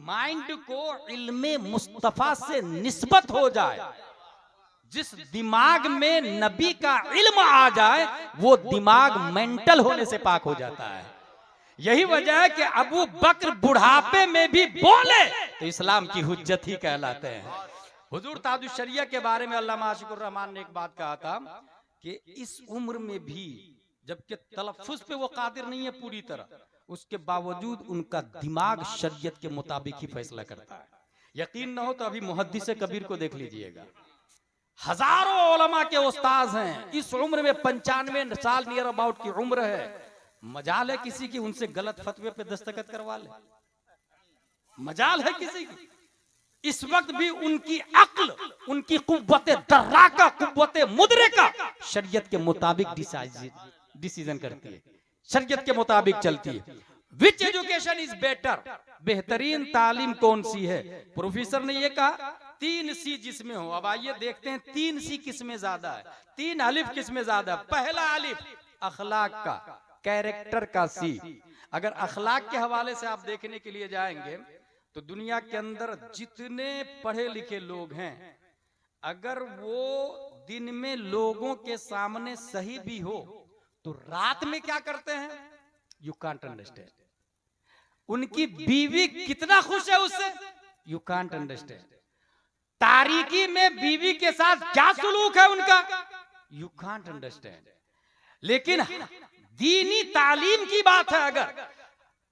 माइंड को इल्मे मुस्तफा से निस्बत हो जाए, जिस दिमाग में नबी का इल्म आ जाए, वो दिमाग मेंटल होने से पाक हो जाता है। यही वजह है कि अबू बकर बुढ़ापे में भी बोले तो इस्लाम की हुज्जत ही कहलाते हैं। हुजूर ताजुश शरिया के बारे में अल्लामा आशिकुर रहमान ने एक बात कहा था कि इस उम्र में भी, जबकि तलफ्फुज पे वो कादिर नहीं है पूरी तरह, उसके बावजूद उनका दिमाग शरीयत के मुताबिक ही फैसला करता है। यकीन न हो तो अभी मुहद्दिस कबीर को देख लीजिएगा, हजारों उलमा के उस्ताद हैं, इस उम्र में 95 साल नियर अबाउट की उम्र है। मजाल है किसी की उनसे गलत फतवे पे दस्तखत करवा ले, मजाल है किसी की। इस वक्त भी उनकी अक्ल, उनकी कुव्वते दर्राका, कुव्वते मुदरिका शरीयत के मुताबिक डिसीजन करती है, शरीयत के मुताबिक चलती है। विच एजुकेशन इज बेटर, बेहतरीन तालीम कौन सी है? प्रोफेसर ने यह कहा 3 सी जिसमें हो। अब आइए देखते हैं 3 सी किसमें ज्यादा है, 3 अलिफ किसमें ज्यादा। पहला अलिफ अखलाक का, कैरेक्टर का सी। अगर अखलाक के हवाले से आप देखने के लिए जाएंगे तो दुनिया के अंदर जितने पढ़े लिखे लोग हैं, अगर वो दिन में लोगों के सामने सही भी हो तो रात में क्या करते हैं, यू कांट अंडरस्टैंड। उनकी बीवी कितना खुश है उससे, यू कांट अंडरस्टैंड। तारीकी में बीवी के साथ क्या सुलूक है उनका, यू कांट अंडरस्टैंड। लेकिन दीनी तालीम की बात है, अगर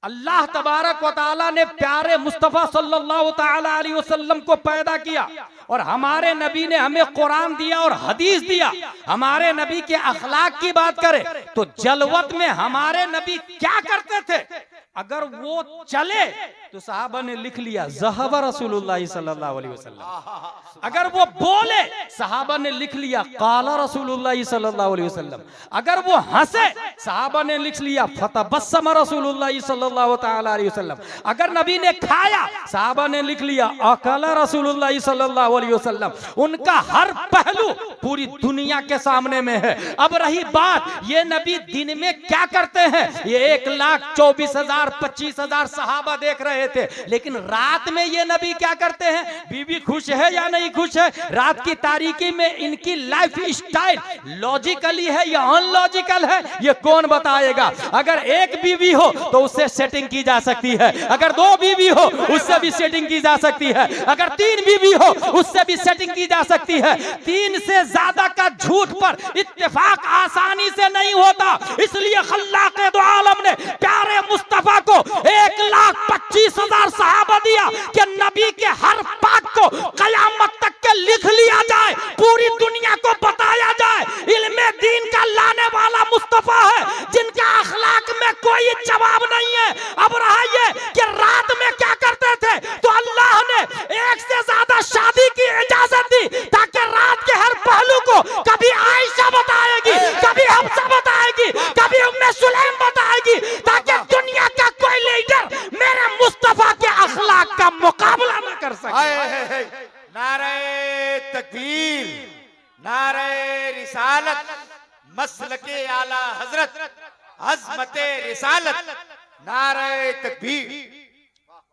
अल्लाह तबारक व तआला ने प्यारे मुस्तफा सल्लल्लाहु तआला अलैहि वसल्लम को पैदा किया और हमारे नबी ने हमें कुरान दिया और हदीस दिया, हमारे नबी के अखलाक की बात करें तो जलवत में हमारे नबी क्या करते थे? अगर वो चले तो सहाबा ने लिख लिया ज़हब रसूलुल्लाह सल्लल्लाहु अलैहि वसल्लम। अगर वो बोले सहाबा ने लिख लिया क़ाला रसूलुल्लाह सल्लल्लाहु अलैहि वसल्लम। अगर वो हंसे सहाबा ने लिख लिया फतबस्सम रसूलुल्लाह सल्लल्लाहु तआला अलैहि वसल्लम। अगर नबी ने खाया सहाबा ने लिख लिया अकला रसूलुल्लाह सल्लल्लाहु अलैहि वसल्लम। उनका हर पहलू पूरी दुनिया के सामने में है। अब रही बात ये नबी दिन में क्या करते हैं, ये 1,24,000 25,000 सहाबा देख रहे थे, लेकिन रात में ये नबी क्या करते हैं? बीवी खुश है या नहीं खुश है, रात की तारीकी में इनकी लाइफ स्टाइल लॉजिकली है या अनलॉजिकल है, ये कौन बताएगा? अगर एक बीवी हो तो उससे सेटिंग की जा सकती है, अगर 2 बीवी हो उससे भी सेटिंग की जा सकती है, अगर 3 बीवी हो उससे भी सेटिंग की जा सकती है। 3 से ज्यादा का झूठ पर इत्तेफाक आसानी से नहीं होता, इसलिए खल्लाक़े दो आलम ने प्यारे मुस्तफा को 1,25,000 सहाबा दिया कि नबी के हर बात को कयामत तक के लिख लिया जाए, पूरी दुनिया को बताया जाए। इल्मे दीन का लाने वाला मुस्तफा है, जिनका अखलाक में कोई जवाब नहीं है। अब रहा ये कि रात में क्या करते थे, तो अल्लाह ने 1 से ज्यादा शादी की इजाजत दी ताकि रात के हर पहलू को कभी आयशा बताएगी, कभी हफ्सा बताएगी, कभी उम्मे सुलैम बताएगी, ताकि दुनिया का कोई लीडर मेरे मुस्तफा के अखलाक का मुकाबला न कर सके। नारे तकबीर, नारे रिसालत, मसलके आला हजरत, अज़मते रिसालत, नारे तकबीर।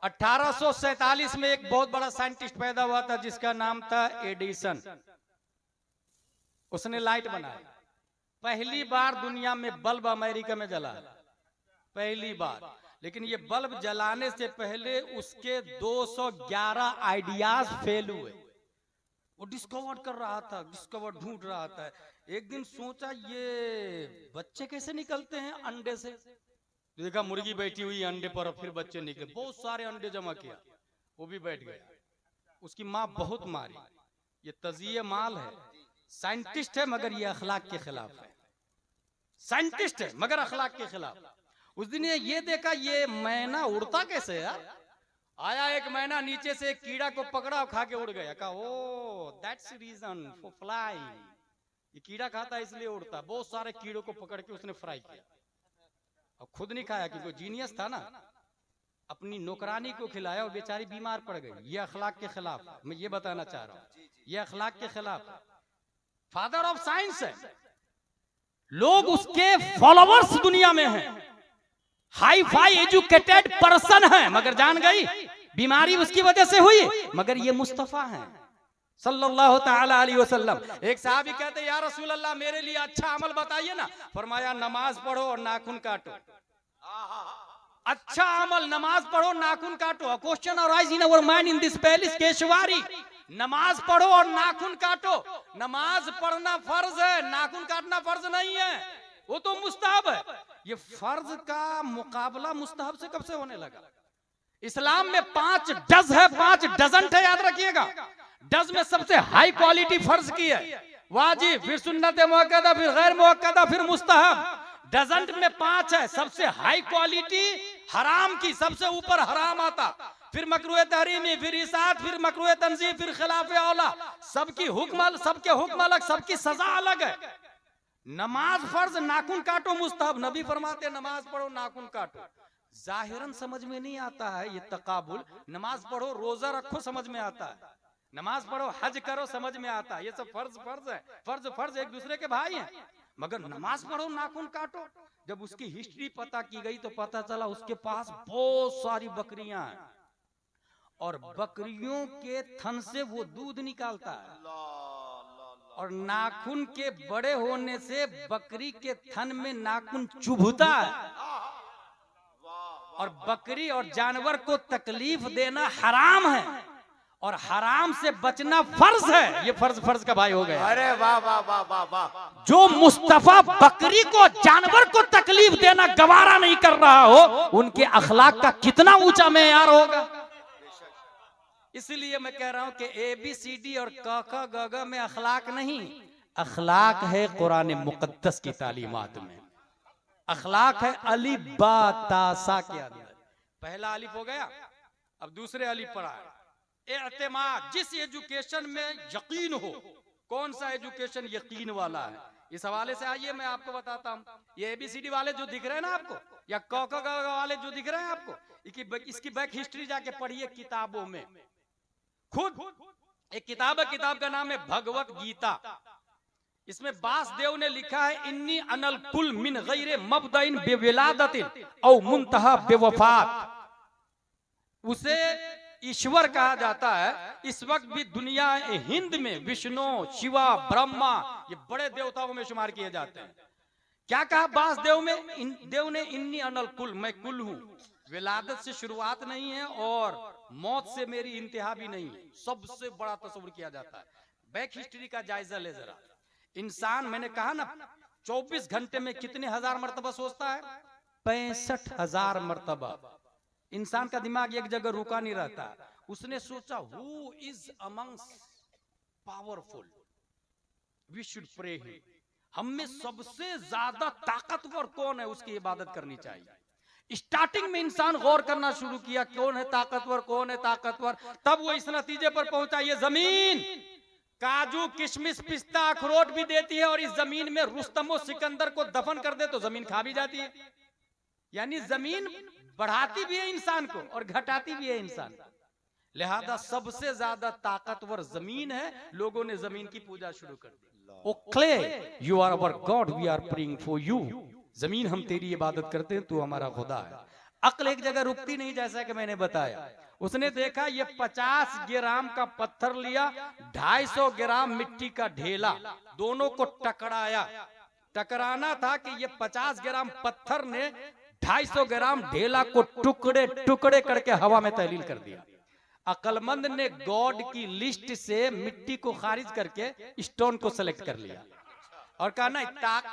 1847 में एक बहुत बड़ा साइंटिस्ट पैदा हुआ था जिसका नाम था एडिसन। उसने लाइट बनाया, पहली बार दुनिया में बल्ब अमेरिका में जला, पहली बार। लेकिन ये बल्ब जलाने से पहले उसके 211 आइडियाज फेल हुए। वो डिस्कवर कर रहा था, डिस्कवर ढूंढ रहा था। एक दिन सोचा ये बच्चे कैसे निकलते हैं अंडे से, देखा मुर्गी बैठी हुई अंडे पर, फिर बच्चे निकले, बहुत सारे अंडे जमा किया, वो भी बैठ गया। उसकी माँ बहुत मारी। ये तजिए माल है, साइंटिस्ट है मगर ये अखलाक के खिलाफ है, साइंटिस्ट है मगर अखलाक के खिलाफ। उस दिन ये देखा ये मैना उड़ता कैसे यार, आया एक मैना नीचे से एक कीड़ा को पकड़ा और खा के उड़ गया। कहा oh that's reason for flying, ये कीड़ा खाता है इसलिए उड़ता। बहुत सारे कीड़ों को पकड़ के उसने फ्राई किया और खुद नहीं खाया क्योंकि जीनियस था ना। अपनी नौकरानी को खिलाया और बेचारी बीमार पड़ गई। ये अखलाक के खिलाफ, मैं ये बताना चाह रहा हूं, ये अखलाक के खिलाफ। फादर ऑफ साइंस है, लोग उसके फॉलोवर्स दुनिया में हैं, हाई फाई एजुकेटेड पर्सन है, मगर जान गई बीमारी उसकी वजह से हुई। मगर ये मुस्तफा है सल्लल्लाहु ताला अलैहि वसल्लम। एक साहबी कहते या रसूल अल्लाह मेरे लिए अच्छा अमल बताइए ना। फरमाया नमाज पढ़ो और नाखून काटो। अच्छा अमल, नमाज पढ़ो नाखून काटो। Question arise in our mind in this palace केशवारी, नमाज पढ़ो और नाखून काटो। नमाज पढ़ना फर्ज है, नाखून काटना फर्ज नहीं है, वो तो मुस्तहब है। ये फर्ज का मुकाबला मुस्तहब से कब से होने लगा? इस्लाम में 5 डज है, 5 डजंट है, याद रखिएगा। डज में सबसे हाई क्वालिटी फर्ज की है, वाजिब, फिर सुन्नत मुअक्कदा, फिर गैर मुअक्कदा, फिर मुस्तहब। डजंट में 5 है, सबसे हाई क्वालिटी हराम की, सबसे ऊपर हराम आता, फिर मकरूह तहरीमी, फिर इसात, फिर मकरूह तंजीह, फिर खिलाफ औला। सबकी हुक्म, सबके हुक्म अलग, सबकी सजा अलग है। नमाज फर्ज, नाखून काटो मुस्तहब। नबी फरमाते नमाज पढ़ो नाखून काटो। जाहिरन समझ में नहीं आता है ये तकाबुल। नमाज पढ़ो रोजा रखो समझ में आता है, नमाज पढ़ो हज करो समझ में आता है। ये सब फर्ज फर्ज है, फर्ज फर्ज एक दूसरे के भाई हैं। मगर नमाज पढ़ो नाखून काटो, जब उसकी हिस्ट्री पता की गई तो पता चला उसके पास बहुत सारी बकरियां हैं और बकरियों के थन से वो दूध निकालता है और नाखून के बड़े होने से बकरी के थन में नाखून चुभता है और बकरी और जानवर को तकलीफ देना हराम है और हराम से बचना फर्ज है। ये फर्ज फर्ज का भाई हो गया। अरे वाह वाह वाह वाह वाह। जो मुस्तफा बकरी को, जानवर को तकलीफ देना गवारा नहीं कर रहा हो, उनके अखलाक का कितना ऊंचा मेयार होगा। इसलिए मैं कह रहा हूं कि ABCD और क ख ग घ में अखलाक नहीं, अखलाक है कुरान मुकद्दस की तालीमात में। अखलाक है अलिफ बा ता सा के अंदर। पहला अलिफ हो गया, अब दूसरे अलिफ पढ़ा है एअतिमाद। जिस एजुकेशन में यकीन हो, कौन सा एजुकेशन यकीन वाला है? इस हवाले से आइए मैं आपको बताता हूँ। ये ABCD वाले जो दिख रहे हैं ना आपको, या क ख ग घ वाले जो दिख रहे हैं आपको, इसकी बैक हिस्ट्री जाके पढ़िए किताबों में। खुद एक किताब है, किताब का नाम है भगवत गीता। इसमें वासुदेव ने लिखा है इन्नी अनल कुल मिन गैरे मबदाइन बेविलादतिन औ मुंतहा बेवफात। उसे ईश्वर कहा जाता है। इस वक्त भी दुनिया हिंद में विष्णु, शिवा, ब्रह्मा, ये बड़े देवताओं में शुमार किए जाते हैं। क्या कहा वासुदेव में? देव ने इन्नी अनल कुल, मैं कुल हूं। विलादत से शुरुआत नहीं है और मौत से मेरी इंतहा भी नहीं है। सबसे बड़ा तस्वीर किया जाता है। बैक हिस्ट्री का जायजा ले जरा। इंसान, मैंने कहा ना 24 घंटे में कितने हजार मर्तबा सोचता है? 65,000 मर्तबा। इंसान का दिमाग एक जगह रुका नहीं रहता। उसने सोचा who is amongst powerful, we should pray him. हम में सबसे ज्यादा ताकतवर कौन है, उसकी इबादत करनी चाहिए। स्टार्टिंग में इंसान गौर करना शुरू किया कौन है ताकतवर, कौन है ताकतवर। तब वो इस नतीजे पर पहुंचा ये जमीन काजू किशमिश पिस्ता अखरोट भी देती है और इस जमीन में रुस्तम और सिकंदर को दफन कर दे तो जमीन खा भी जाती है। यानी जमीन बढ़ाती भी है इंसान को और घटाती भी है इंसान। लिहाजा सबसे ज्यादा ताकतवर जमीन है। लोगों ने जमीन की पूजा शुरू कर दी। O clay you are our God, we are praying for you. जमीन हम तेरी इबादत करते हैं, तू हमारा खुदा है। अक्ल एक जगह रुकती नहीं, जैसा कि मैंने बताया। उसने देखा ये 50 ग्राम का पत्थर लिया, 250 ग्राम मिट्टी का ढेला, दोनों को टकराया। टकराना था कि ये 50 ग्राम पत्थर ने 250 ग्राम ढेला को टुकड़े टुकड़े करके हवा में तहलील कर दिया। अक्लमंद ने गॉड की लिस्ट से मिट्टी को खारिज करके स्टोन को सेलेक्ट कर लिया और कहा नहीं,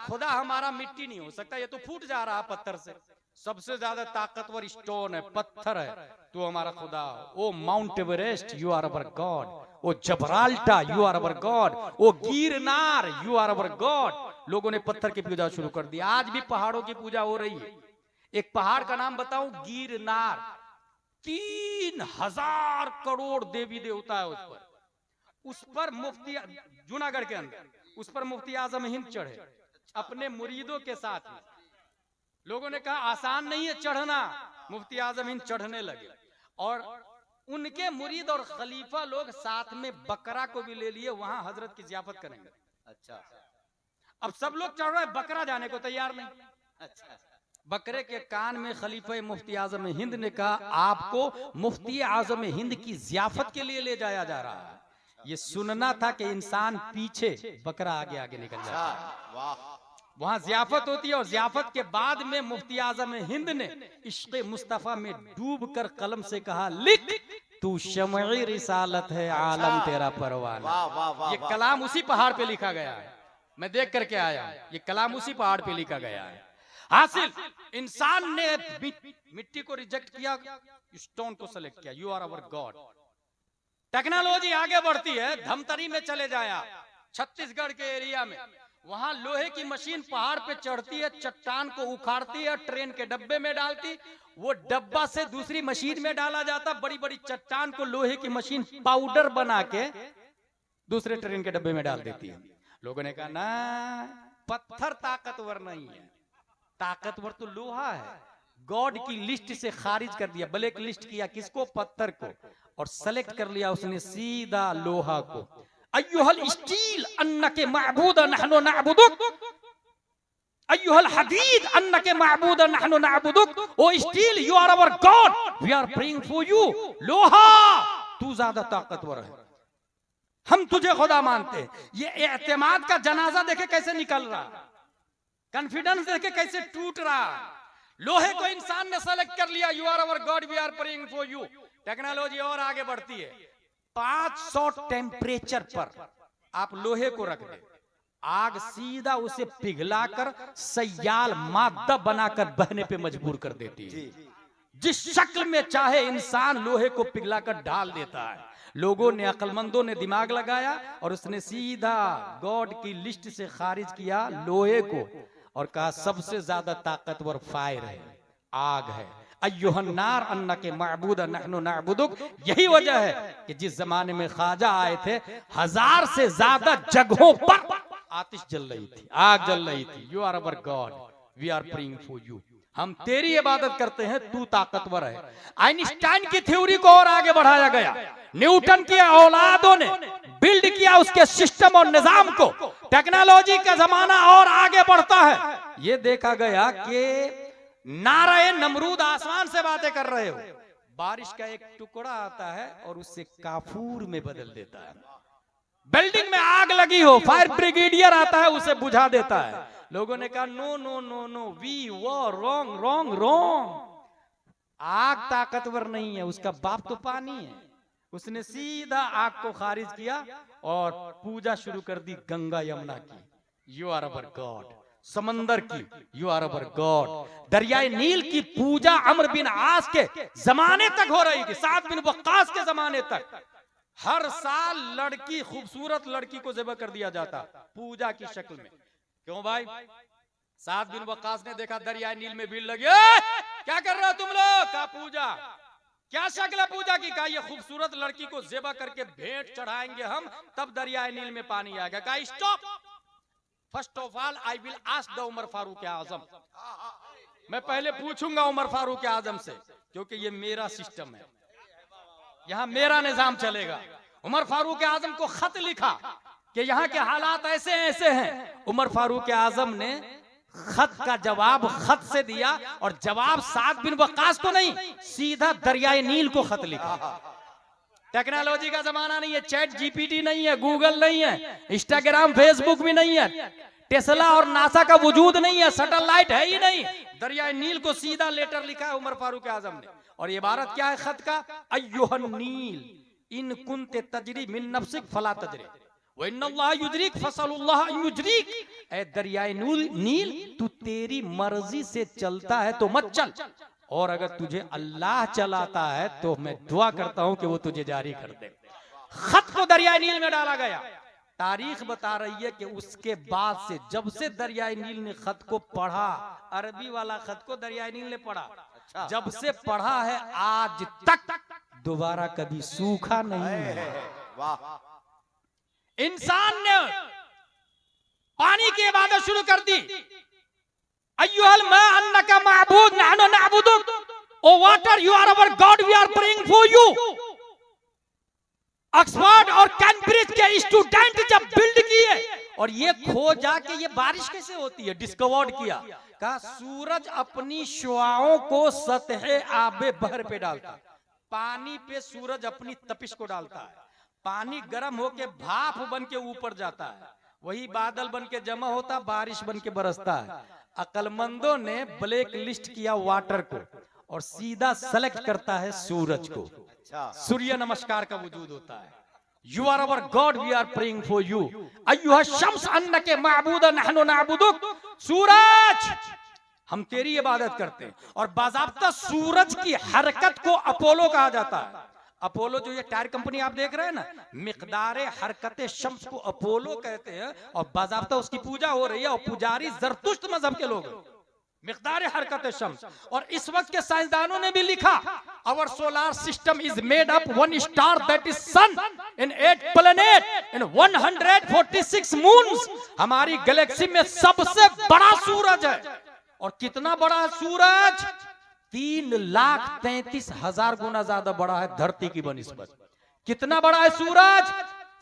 खुदा हमारा मिट्टी नहीं हो सकता, ये तो फूट जा रहा पत्थर से। सबसे ज्यादा ताकतवर स्टोन है, पत्थर है, तो हमारा खुदा। O Mount Everest you are our god, O Gibraltar you are our god, O Girnar you are our god. लोगों ने पत्थर की पूजा शुरू कर दी। आज भी पहाड़ों की पूजा हो रही है। एक पहाड़ का नाम बताऊं, गिरनार। 3000 करोड़ देवी देवता है उस पर। मुफ्ती जूनागढ़ के अंदर उस पर मुफ्ती आजम हिंद चढ़े अपने मुरीदों के साथ में। लोगों ने कहा आसान नहीं है चढ़ना, मुफ्ती आजम हिंद चढ़ने लगे और उनके मुरीद और खलीफा लोग साथ में बकरा को भी ले लिए, वहां हजरत की जियाफत करेंगे। अच्छा, अब सब लोग चढ़ रहे हैं, बकरा जाने को तैयार नहीं। अच्छा, बकरे के कान में खलीफा मुफ्ती आजम हिंद ने कहा आपको मुफ्ती आजम हिंद की जियाफत के लिए ले जाया जा रहा है। ये सुनना था कि इंसान पीछे, बकरा आगे आगे निकल जाता है। वाह, वहां जियाफत होती है और जियाफत के बाद में मुफ्ती आजम हिंद ने इश्क़ मुस्तफा में डूब कर कलम से कहा लिख तू शमई रिसालत है आलम तेरा परवाना। वाह, वाह, वाह, ये वाह। कलाम उसी पहाड़ पे लिखा गया है, मैं देख करके आया, ये कलाम उसी पहाड़ पे लिखा गया है। हासिल इंसान ने मिट्टी को रिजेक्ट किया, स्टोन को सेलेक्ट किया, you are our God. Technology आगे बढ़ती है, धमतरी में चले जाया छत्तीसगढ़ के एरिया में, वहां लोहे की मशीन पहाड़ पे चढ़ती है, चट्टान को उखाड़ती है, ट्रेन के डब्बे में डालती, वो डब्बा से दूसरी मशीन में डाला जाता, बड़ी बड़ी चट्टान को लोहे की मशीन पाउडर बना के दूसरे ट्रेन के डब्बे में डाल देती है। लोगों ने कहा ना पत्थर ताकतवर नहीं है, ताकतवर तो लोहा है। गॉड की लिस्ट से खारिज कर दिया, ब्लैक लिस्ट किया किसको, पत्थर को, और सेलेक्ट कर लिया उसने सीधा लोहा को। अय्युहल स्टील अन्नके माबूद नहनु नअबुदुक, अय्युहल हदीद अन्नके माबूद नहनु नअबुदुक, O steel you are our God we are praying for you. लोहा तू ज्यादा ताकतवर है, हम तुझे खुदा मानते हैं। ये एतमाद का जनाजा देखे कैसे निकल रहा, कॉन्फिडेंस देखे कैसे टूट रहा। लोहे को इंसान ने सेलेक्ट कर लिया, you are our God we are praying for you. Technology और आगे बढ़ती है, 500 टेम्परेचर पर आप लोहे को रख दे, आग सीधा उसे पिघलाकर सयाल मादा बनाकर बहने पे मजबूर कर देती है। जिस शक्ल में चाहे इंसान लोहे को पिघलाकर ढाल देता है। लोगों ने, अक्लमंदों ने दिमाग लगाया और उसने सीधा गॉड की लिस्ट से खारिज किया लोहे को और कहा सबसे ज्यादा ताकतवर फायर है, आग है। अय्युहन नार अन्नके माबूद नहनु नअबुदुक। यही वजह है कि जिस जमाने में ख्वाजा आए थे 1000 से ज्यादा जगहों पर आतिश जल रही थी, आग जल रही थी। You are our God we are praying for you, हम तेरी इबादत करते हैं, तू ताकतवर है। आइंस्टाइन की थ्योरी को और आगे बढ़ाया गया, न्यूटन की औलादों ने बिल्ड किया उसके सिस्टम और निजाम को। टेक्नोलॉजी का जमाना और आगे बढ़ता है, ये देखा गया कि नारे नमरूद आसमान से बातें कर रहे हो, बारिश का एक टुकड़ा आता है और उससे काफूर में बदल देता है। बिल्डिंग में आग लगी हो, फायर ब्रिगेडियर आता है उसे बुझा देता है। लोगों ने कहा no no no no we were wrong wrong wrong. आग ताकतवर नहीं है, उसका बाप तो पानी है। उसने सीधा आग को खारिज किया और पूजा शुरू कर दी गंगा यमुना की, यू आर अवर गॉड। समंदर की, यू आर अवर गॉड। दरियाए नील की पूजा अमर बिन आस के जमाने तक हो रही थी, साद बिन वक्कास के जमाने तक। हर साल लड़की, खूबसूरत लड़की को ज़िबह कर दिया जाता पूजा की शक्ल में। क्यों भाई? साद बिन वक्कास ने देखा दरियाए नील में भीड़ लगी, क्या कर रहे हो तुम लोग? का पूजा, क्या शक्ल है पूजा की? कहा ये खूबसूरत लड़की को ज़िबह करके भेंट चढ़ाएंगे हम, तब दरियाए नील में पानी आएगा। कहा stop, first of all I will ask the Umar Farooq Azam. मैं पहले पूछूंगा उमर फारूक आजम से, क्योंकि ये मेरा सिस्टम है, यहां मेरा निजाम चलेगा। उमर फारूक आजम को खत लिखा कि यहाँ के हालात ऐसे ऐसे हैं। उमर फारूक आजम ने खत का जवाब खत से दिया और जवाब साद बिन वक्कास को नहीं, सीधा दरियाए नील को खत लिखा। टेक्नोलॉजी का जमाना नहीं है, चैट जीपीटी नहीं है, गूगल नहीं है, इंस्टाग्राम फेसबुक भी नहीं है, टेस्ला और नासा का वजूद नहीं है, सैटेलाइट है ही नहीं। दरियाए नील को सीधा लेटर लिखा है उमर फारूक आजम ने। और ये इबारत क्या है खत का? अय्युहन नील इन कुंते तजरी मिन नफ्सिक फला तजरी व इन्नल्लाह युजरिक फसलुल्लाह अन युजरिक। ए दरियाए नील, तू तेरी मर्जी से चलता है तो मत चल, और अगर तुझे अल्लाह चलाता है तो मैं दुआ करता हूं कि वो तुझे जारी कर दे। खत को दरियाए नील में डाला गया। तारीख बता रही है कि उसके बाद से, जब से दरियाए नील ने खत को पढ़ा, अरबी वाला खत को दरियाए नील ने पढ़ा, जब से पढ़ा है आज तक दोबारा कभी सूखा नहीं है। वाह। इंसान ने पानी की इबादत शुरू कर दी। अय्युहल मा अन्नका माबूद नहनु नअबुदुक, O water you are our God we are praying for you. Oxford और कैम्ब्रिज के स्टूडेंट जब बिल्ड किए और ये खोजा कि ये बारिश कैसे होती है, डिस्कवर्ड किया, कहा सूरज अपनी शुआओं को सतह आबे बहर पे डालता है। पानी पे सूरज अपनी तपिश को डालता है, पानी गर्म होके भाप बन के ऊपर जाता है, वही बादल बन के जमा होता, बारिश बन के बरसता है। अकलमंदों ने ब्लैक लिस्ट किया वाटर को और सीधा सेलेक्ट करता है सूरज को। सूर्य नमस्कार का वजूद होता है। You are our God we are praying for you. अय्युहा शम्स अन्नके माबूद नहनु नअबुदुक, सूरज हम तेरी इबादत करते हैं। और बाज़ाब्ता सूरज की हरकत को अपोलो कहा जाता है। अपोलो जो ये टायर कंपनी आप देख रहे हैं ना, मिकदारे हरकत शम्स को अपोलो कहते हैं और बाज़ाब्ता उसकी पूजा हो रही है और पुजारी ज़रतुश्त मजहब के लोग, मिकदारे हरकत शम्स। और इस वक्त के साइंसदानों ने भी लिखा our solar system is made up one star that is sun in 8 planet in 146 moons. हमारी गैलेक्सी में सबसे बड़ा सूरज है। और कितना बड़ा है सूरज? 3,33,000 गुना ज्यादा बड़ा है धरती की बनिस्बत। कितना बड़ा है सूरज?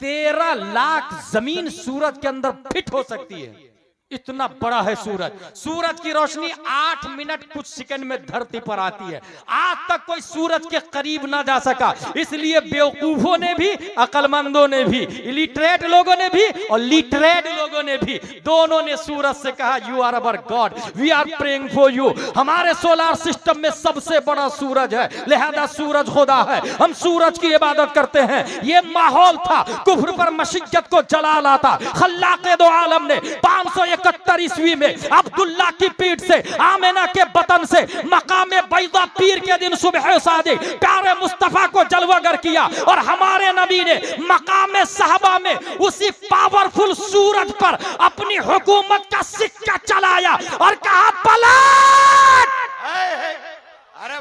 13 लाख जमीन सूरज के अंदर फिट हो सकती है, इतना बड़ा है सूरज। सूरज की रोशनी 8 मिनट कुछ सेकंड में धरती पर आती है। आज तक कोई सूरज के करीब ना जा सका, इसलिए बेवकूफों ने भी, अकलमंदों ने भी, इलिटरेट लोगों ने भी और लिटरेट लोगों ने भी, दोनों ने सूरज से कहा you are our God we are praying for you. हमारे सोलर सिस्टम में सबसे बड़ा सूरज है, लिहाजा सूरज खुदा है, हम सूरज की इबादत करते हैं। ये माहौल था, कुफ्र पर मशिक्कत को जला लाता। खल्लाक़े दो आलम ने 571 ईस्वी में अब्दुल्ला की पीठ से, आमिना के बतन से मकामे बैदा पीर के दिन सुबह सादिक प्यारे मुस्तफा को जलवागर किया। और हमारे नबी ने मकामे साहबा में उसी पावरफुल सूरज पर अपनी हुकूमत का सिक्का चलाया और कहा पलट।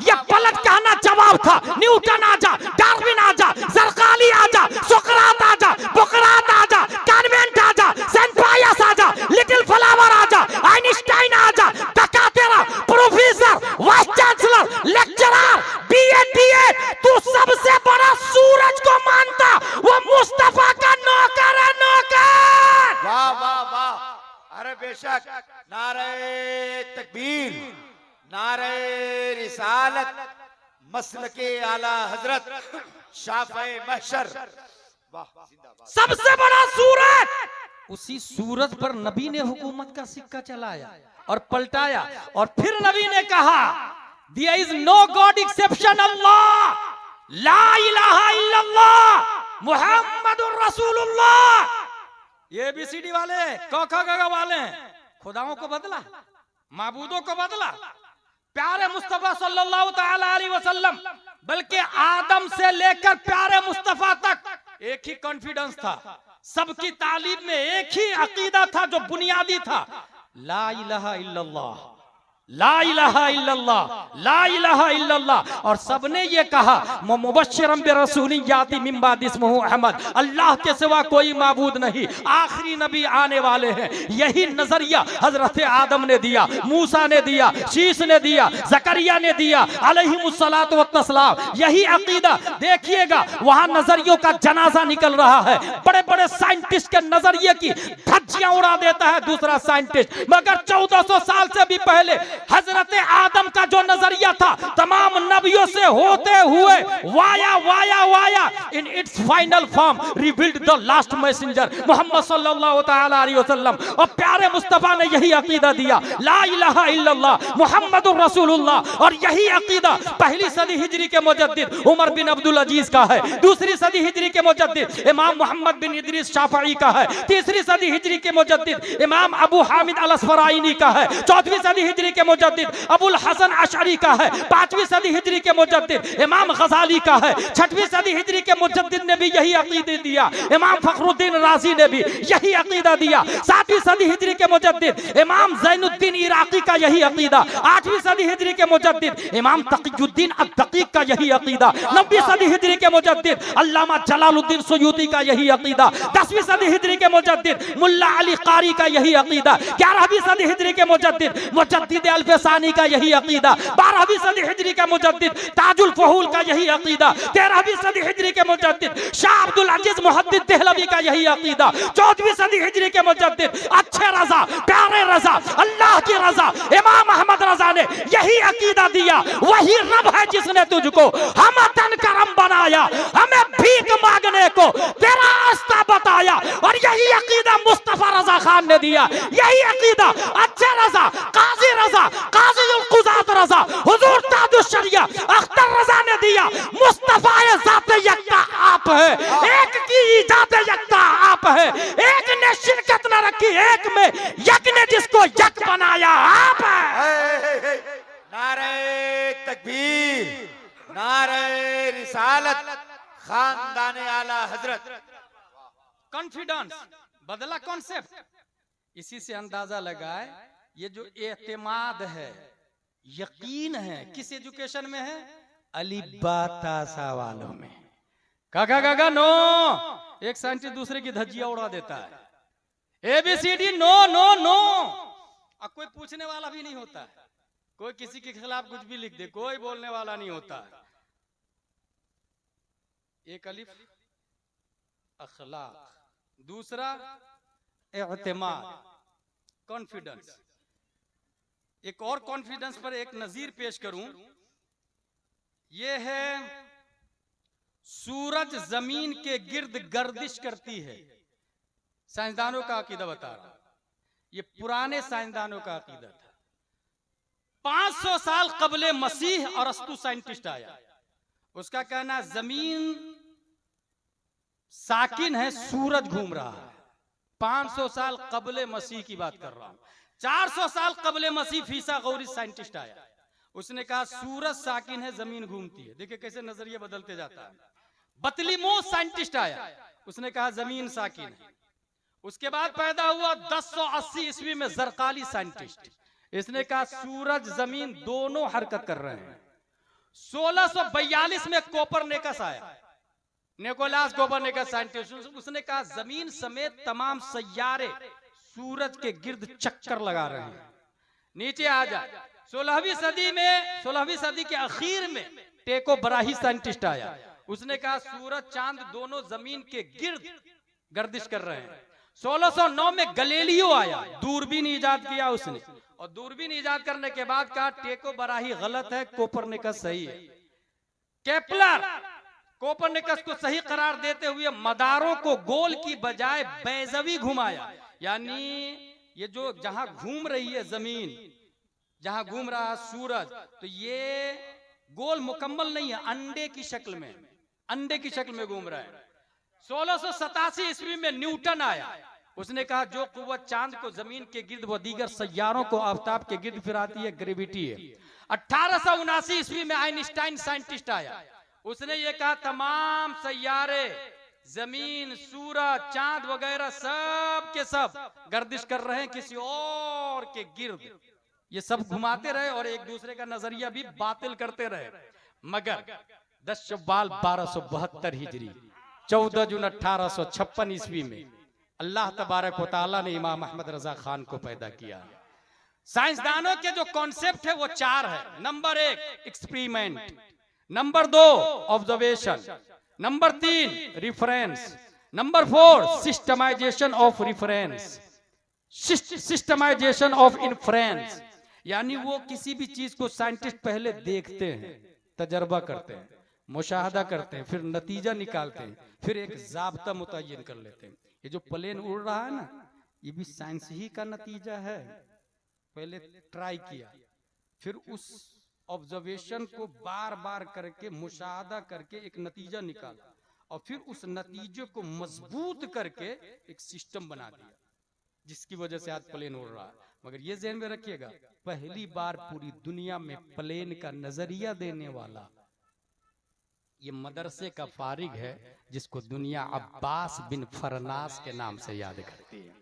ये पलट कहना जवाब था। न्यूटन आजा, डार्विन आजा, जरकाली आजा, सुकरात आजा, बुकरात आजा, कॉन्वेंट आजा, सेंट पायस आजा, लिटिल फ्लावर आजा, आइंस्टाइन आजा, डकातेरा, professor, vice chancellor, lecturer, BA, तू सबसे बड़ा सूरज को मानता, वो मुस्तफा का नौकर है, नौकर। वाह वाह वाह, अरे बेशक। नारे तकबीर, नारे रिसालत, मसलके आला हजरत, शाफ़े महशर। सबसे बड़ा सूरज। उसी सूरज पर नबी ने हुकूमत का सिक्का चलाया और पलटाया। और फिर नबी ने कहा there is no god exception Allah, ला इलाहा इल्लल्लाह मुहम्मदुर रसूलुल्लाह। ये एबीसीडी वाले, क ख ग वाले खुदाओं को बदला, माबूदों को बदला। प्यारे मुस्तफा सल्लल्लाहु तआला अलैहि वसल्लम, बल्कि आदम से लेकर प्यारे मुस्तफा तक एक ही कॉन्फिडेंस था, सबकी तालीम में एक ही अकीदा था जो बुनियादी था, ला इलाहा इल्लल्लाह, ला इलाहा इल्लल्लाह, ला इलाहा इल्लल्लाह। और सबने ये कहा मुबश्शिरन बिरसूलिन याती मिन बाद इस्मुहु अहमद, अल्लाह के सिवा कोई माबूद नहीं, आखिरी नबी आने वाले हैं। यही नजरिया हजरत आदम ने दिया, मूसा ने दिया, शीश ने दिया, जकरिया ने दिया अलैहिमुस्सलातु वस्सलाम। यही अकीदा देखिएगा, वहां नजरियों का जनाजा निकल रहा है। बड़े बड़े साइंटिस्ट के नजरिए की धज्जियां उड़ा देता है दूसरा साइंटिस्ट, मगर 1400 साल से भी पहले हजरत आदम का जो नजरिया था, तमाम नबियों से होते हुए via via via in its final form revealed the last messenger Muhammad सल्लल्लाहु तआला अलैहि वसल्लम। और प्यारे मुस्तफा ने यही अकीदा दिया, ला इलाहा इल्लल्लाह मुहम्मदुर रसूलुल्लाह। और यही अकीदा पहली सदी हिजरी के मुजद्दिद उमर बिन अब्दुल अजीज का है, दूसरी सदी हिजरी के मुजद्दिद इमाम मोहम्मद बिन इदरीस शाफई का है, तीसरी सदी हिजरी के मुजद्दिद इमाम अबू हामिद अल-अस्फराइनी का है, चौथी सदी हिजरी के मुजद्दिद अबुल हसन अशअरी का है, 5वीं सदी हिजरी हिजरी के मुजद्दिद इमाम गजाली का है। 6वीं सदी हिजरी के मुजद्दिद ने भी यही अकीदे दिया। इमाम फखरुद्दीन राजी ने भी यही अकीदा दिया। 7वीं सदी हिजरी के मुजद्दिद इमाम ज़ैनुद्दीन इराकी का यही अकीदा। 8वीं सदी हिजरी के मुजद्दिद इमाम तकीयुद्दीन अद-दकीक का यही अकीदा। 9वीं सदी हिजरी के मुजद्दिद अल्लामा जलालुद्दीन सुयूती का यही अकीदा। 10वीं सदी हिजरी के मुजद्दिद मुल्ला अली कारी का यही अकीदा। 11वीं सदी हिजरी के मुजद्दिद मुजद्दिद अल-फसानी का यही अकीदा। 12वीं सदी हिजरी के मुजद्दिद ताजुल फहूल का यही अकीदा। 13वीं सदी हिजरी के मुजद्दिद शाह अब्दुल अजीज मुहद्दिद देहलवी का यही अकीदा। 14वीं सदी हिजरी के मुजद्दिद अच्छे रजा, प्यारे रजा, अल्लाह की रजा इमाम अहमद रजा ने यही अकीदा दिया। वही रब है जिसने तुझको हम तन करम बनाया, हमें भीख मांगने को तेरा रास्ता बताया। और यही अकीदा मुस्तफा रजा खान ने दिया। यही अकीदा अच्छे रजा, काजी रजा, काजी उल कुज़ात रजा, हुजूर ताजुश शरिया अख्तर रजा ने दिया। मुस्तफा ज़ाते यकता आप है, एक की इजाज़त यकता आप है। एक ने शिरकत न रखी एक में, यक ने जिसको यक बनाया आप है। नारे तकबीर, नारे रिसालत, खानदाने आला हजरत। कॉन्फिडेंस बदला कॉन्सेप्ट। इसी से अंदाजा लगाए ये जो एतमाद है, यकीन है, किस एजुकेशन में है? अलीबाता वालों में। काका नो, एक साइंटिस्ट दूसरे की धज्जियां उड़ा देता है। ABCD no no no. अब कोई पूछने वाला भी नहीं होता है, कोई किसी के खिलाफ कुछ भी लिख दे, कोई बोलने वाला नहीं होता है। एक अलिफ अखलाक, दूसरा एतमाद, कॉन्फिडेंस। एक और कॉन्फिडेंस पर एक नजीर पेश करूं, यह है सूरज जमीन के गिर्द गर्दिश करती है। साइंसदानों का अकीदा बता रहा, ये पुराने साइंसदानों का अकीदा था। 500 साल कबले मसीह और अरस्तु साइंटिस्ट आया, उसका कहना जमीन साकिन है, सूरज घूम रहा है। 500 साल कबले मसीह की बात कर रहा हूं। 400 साल कबले मसीह फीसा गौरी साइंटिस्ट आया, उसने कहा सूरज साकिन है, जमीन घूमती है। देखिए कैसे नजरिया बदलते जाता है। बतलीमोस साइंटिस्ट आया, उसने कहा जमीन साकिन है। उसके बाद पैदा हुआ 1080 ईस्वी में जरकाली साइंटिस्ट, इसने कहा सूरज जमीन दोनों हरकत कर रहे हैं। 1642 में कोपरनिकस आया, निकोलास कोपरनिकस साइंटिस्ट, उसने कहा जमीन समेत तमाम सैयारे सूरज के गिर्द चक्कर लगा रहे हैं। नीचे आ जा, 16वीं सदी के आखिर में टेको बराही साइंटिस्ट आया, उसने कहा सूरज चांद दोनों जमीन के गिर्द गर्दिश कर रहे हैं। 1609 में गैलीलियो आया, दूरबीन इजाद किया उसने, और दूरबीन इजाद करने के बाद कहा टेको बराही गलत है, कोपरनिकस सही है। केपलर कोपरनिकस को सही करार देते हुए मदारों को गोल की बजाय बैजवी घुमाया, यानी ये जो जहां घूम रही है जमीन, जहां घूम रहा है सूरज, तो ये गोल मुकम्मल नहीं है, अंडे की शक्ल में, अंडे की शक्ल में घूम रहा है। 1687 ईस्वी में न्यूटन आया, उसने कहा जो कुव्वत चांद को जमीन के गिर्द व दीगर सैयारों को आफताब के गिर्द फिराती है, ग्रेविटी है। 1879 ईस्वी में आइंस्टाइन साइंटिस्ट आया, उसने ये कहा तमाम सैयारे जमीन, सूरज, चांद वगैरह सब के सब गर्दिश कर रहे हैं किसी और के गिर्द। ये सब घुमाते रहे और एक दूसरे का नजरिया भी बातिल करते रहे। मगर 10 शव्वाल 1272 हिजरी, 14 जून 1856 ईस्वी में अल्लाह तबारक व तआला ने इमाम अहमद रजा खान को पैदा किया। साइंसदानों के जो कॉन्सेप्ट है वो 4 है। Number 1 experiment, number 2 observation, number 3 reference, number 4 systemization of reference, systemization of inference. यानी वो किसी भी चीज को साइंटिस्ट पहले देखते हैं, तजर्बा करते हैं, मुशाहदा करते हैं, फिर नतीजा निकालते हैं, फिर एक जाब्ता मुतय्यन कर लेते हैं। ये जो प्लेन उड़ रहा है ना, ये भी साइंस ही का नतीजा है। पहले ट्राई किया, फिर उस ऑब्जर्वेशन को बार बार करके मुशाहदा करके एक नतीजा निकाला, और फिर उस नतीजे को मजबूत करके एक सिस्टम बना दिया, जिसकी वजह से आज प्लेन उड़ रहा है। मगर ये ज़हन में रखिएगा, पहली बार पूरी दुनिया में प्लेन का नजरिया देने वाला ये मदरसे का फारिग है, जिसको दुनिया अब्बास बिन फरनास के नाम से याद करती है।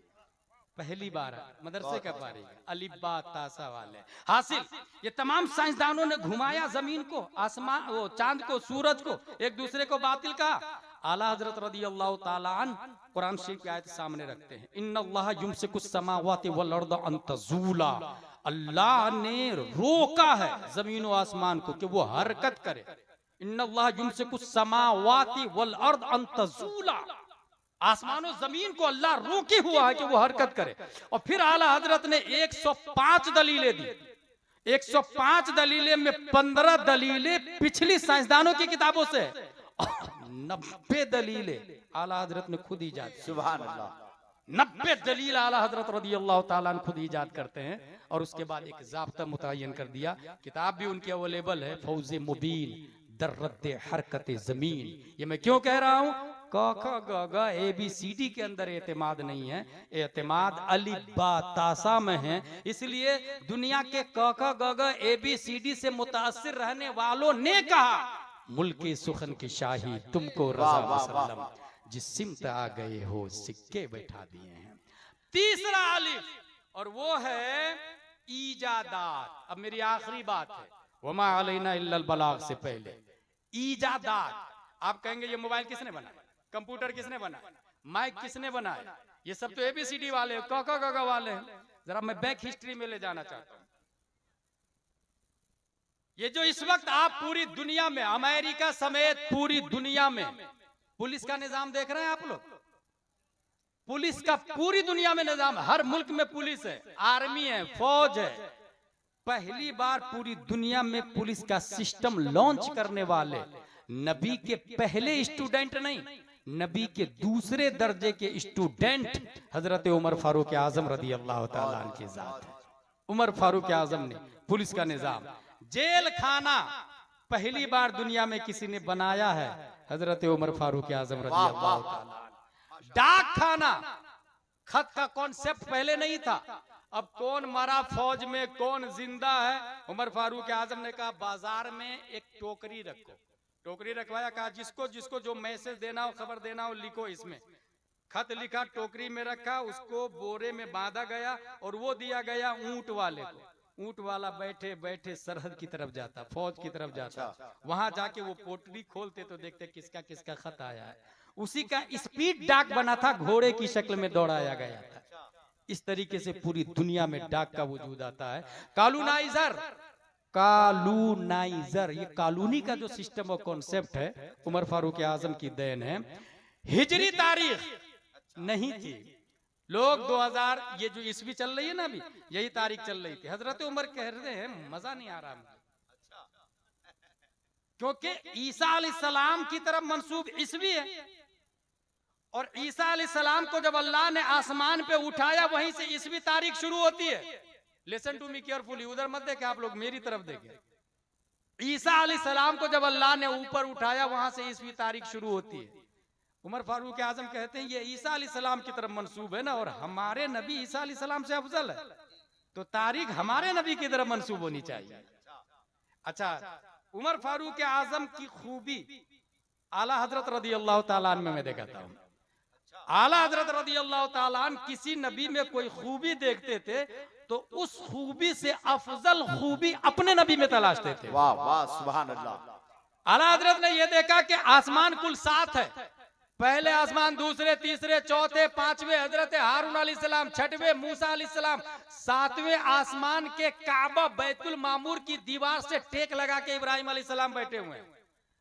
पहली बार मदरसे का फारिग, अलिब्बा तासा वाले हासिल। ये तमाम साइंसदानों ने घुमाया जमीन को, आसमान, वो चांद को, सूरज को, एक दूसरे को बातिल कहा। आला हजरत रदियल्लाहु ताला अन्हु कुरान शरीफ की आयत सामने रखते हैं, इन्नल्लाह युमसिकुस समावाति वल अर्द अन तज़ूला। अल्लाह ने रोका है जमीन और आसमान को कि वो हरकत करे। इन्नल्लाह युमसिकुस समावाति वल अर्द अन तज़ूला, आसमान और जमीन को अल्लाह रोके हुआ है कि वो हरकत करे। और फिर आला हजरत ने 105 दलीलें दी। 105 दलीलें में 15 दलीलें पिछली साइंसदानों की किताबों से, 90 दलीलें आला हजरत ने खुद ईजाद। सुभान अल्लाह। 90 दलील आला हजरत रदियल्लाहु ताला अन्हु खुद ईजाद करते हैं। और उसके बाद एक ज़ाब्ता मुतय्यन कर दिया, किताब भी उनकी अवेलेबल है, फौज़े मुबीन दर्रते हरकत जमीन। ये मैं क्यों कह रहा हूँ, क ख ग घ ABCD के अंदर एतमाद नहीं है, एतमाद अलिब्बा तासा में है। इसलिए दुनिया के क ख ग घ ABCD से मुतासिर रहने वालों ने कहा, मुल्के सुखन की शाही तुमको रज़ा वसल्लम, जिस सिमत आ गए हो सिक्के बैठा दिए हैं। तीसरा अलिफ, और वो है ईजादात। अब मेरी आखिरी बात है, वमा अलैना इल्लल बलाग से पहले ईजादात। आप कहेंगे ये मोबाइल किसने बनाया, कंप्यूटर किसने बनाया, माइक किसने बनाया, ये सब तो ABCD वाले हैं, क ख ग घ वाले हैं। जरा मैं बैक हिस्ट्री में ले जाना चाहता हूं। ये जो इस वक्त आप पूरी दुनिया में, अमेरिका समेत पूरी दुनिया में पुलिस का निजाम देख रहे हैं आप लोग, पुलिस का पूरी दुनिया में निजाम, हर मुल्क में पुलिस है, आर्मी है, फौज है। पहली बार पूरी दुनिया में पुलिस का सिस्टम लॉन्च करने वाले नबी के पहले स्टूडेंट नहीं, नबी के दूसरे दर्जे के स्टूडेंट हजरत उमर फारूक आजम रदी अल्लाह ताला अन्हु की जात है। उमर फारूक आजम ने पुलिस का निजाम, जेल खाना पहली बार दुनिया में किसी ने बनाया है, हजरत उमर फारूक आजम रदी अल्लाह ताला। डाक खाना, खत का कॉन्सेप्ट पहले नहीं था। अब कौन मरा फौज में, कौन जिंदा है, उमर फारूक आजम ने कहा बाजार में एक टोकरी रखो। टोकरी रखवाया, कहा जिसको जिसको जो मैसेज देना हो, खबर देना हो, लिखो इसमें। खत लिखा, टोकरी में रखा, उसको बोरे में बांधा गया और वो दिया गया ऊंट वाले को। ऊंट वाला बैठे बैठे सरहद की तरफ जाता, फौज की तरफ जाता, वहां जाके वो पोटली खोलते तो देखते किसका किसका खत आया है। उसी का स्पीड डाक बना था, घोड़े की शक्ल में दौड़ाया गया था। इस तरीके से पूरी दुनिया में डाक का वजूद आता है। कॉलोनाइजर, कॉलोनाइजर, ये कॉलोनी का जो सिस्टम और कॉन्सेप्ट है, उमर फारूक आजम की देन है। हिजरी तारीख नहीं थी, लोग 2000 ये जो ईस्वी चल रही है ना अभी, यही तारीख चल रही थी। हजरत उमर कह रहे हैं मजा नहीं आ रहा मुझे, क्योंकि ईसा अलैहिस्सलाम की तरफ मंसूब ईस्वी है, और ईसा अलैहिस्सलाम को जब अल्लाह ने आसमान पे उठाया, वहीं से ईस्वी तारीख शुरू होती है। लिसन टू मी केयरफुली, उधर मत देखें आप लोग, मेरी तरफ देखें। ईसा अलैहिस्सलाम को जब अल्लाह ने ऊपर उठाया, वहां से ईस्वी तारीख शुरू होती है। उमर फारूक आजम कहते हैं ये ईसा अलैहिस्सलाम की तरफ मंसूब है ना, और हमारे नबी ईसा अलैहिस्सलाम से अफजल है, तो तारीख हमारे नबी की तरफ मंसूब होनी चाहिए। अच्छा, उमर फारूक आजम की खूबी आला हजरत रदी अल्लाह ताला अन्हु में मैं दिखाता हूँ। आला हजरत रदी अल्लाह ताला अन्हु किसी नबी में कोई खूबी देखते थे तो उस खूबी से अफजल खूबी अपने नबी में तलाशते थे। वाह वाह, सुभान अल्लाह। आला हजरत ने यह देखा कि आसमान कुल 7 है, पहले आसमान, दूसरे, तीसरे, चौथे, पांचवे हजरत हारून अलैहिस्सलाम, छठवें मूसा अलैहिस्सलाम, 7वें आसमान के काबा बैतुल मामूर की दीवार से टेक लगा के इब्राहिम अलैहिस्सलाम बैठे हुए हैं।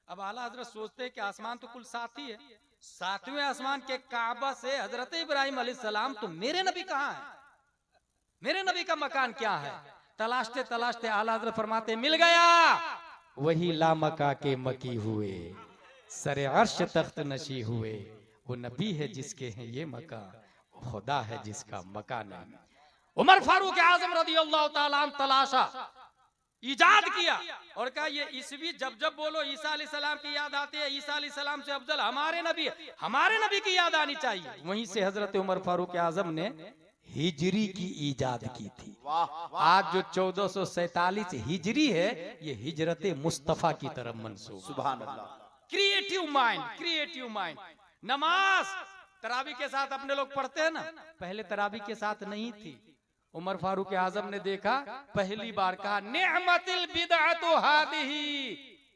अब आला हजरत सोचते हैं कि आसमान तो कुल 7 ही है, 7वें आसमान के काबा से हजरत इब्राहिम अलैहिस्सलाम, तो मेरे नबी कहाँ है, मेरे नबी का मकान क्या है? तलाशते तलाशते आला हजरत फरमाते मिल गया, वही लामका के मकी हुए, सरे अर्श तख्त नशी हुए, वो नबी है जिसके हैं ये मकान, खुदा है जिसका मकान है। उमर फारूक आजम रदी अल्लाह ताला अन्हु तलाशा, इजाद किया और कहा ये ईस्वी जब जब बोलो ईसा अलैहिस्सलाम की याद आती है, ईसा अलैहिस्सलाम से अफजल हमारे नबी है, हमारे नबी की याद आनी चाहिए। वहीं से हजरत उमर फारूक आजम ने हिजरी की इजाद की थी। वाह वाह आज जो 1447 हिजरी है, ये हिजरत मुस्तफा की तरफ मंसूब। सुभान अल्लाह। Creative mind, creative mind. नमाज तरावी के साथ अपने लोग पढ़ते हैं ना, पहले तरावी के साथ नहीं थी। उमर फारूक आजम ने देखा, पहली बार कहा निअमतिल बिदअतु हादिही,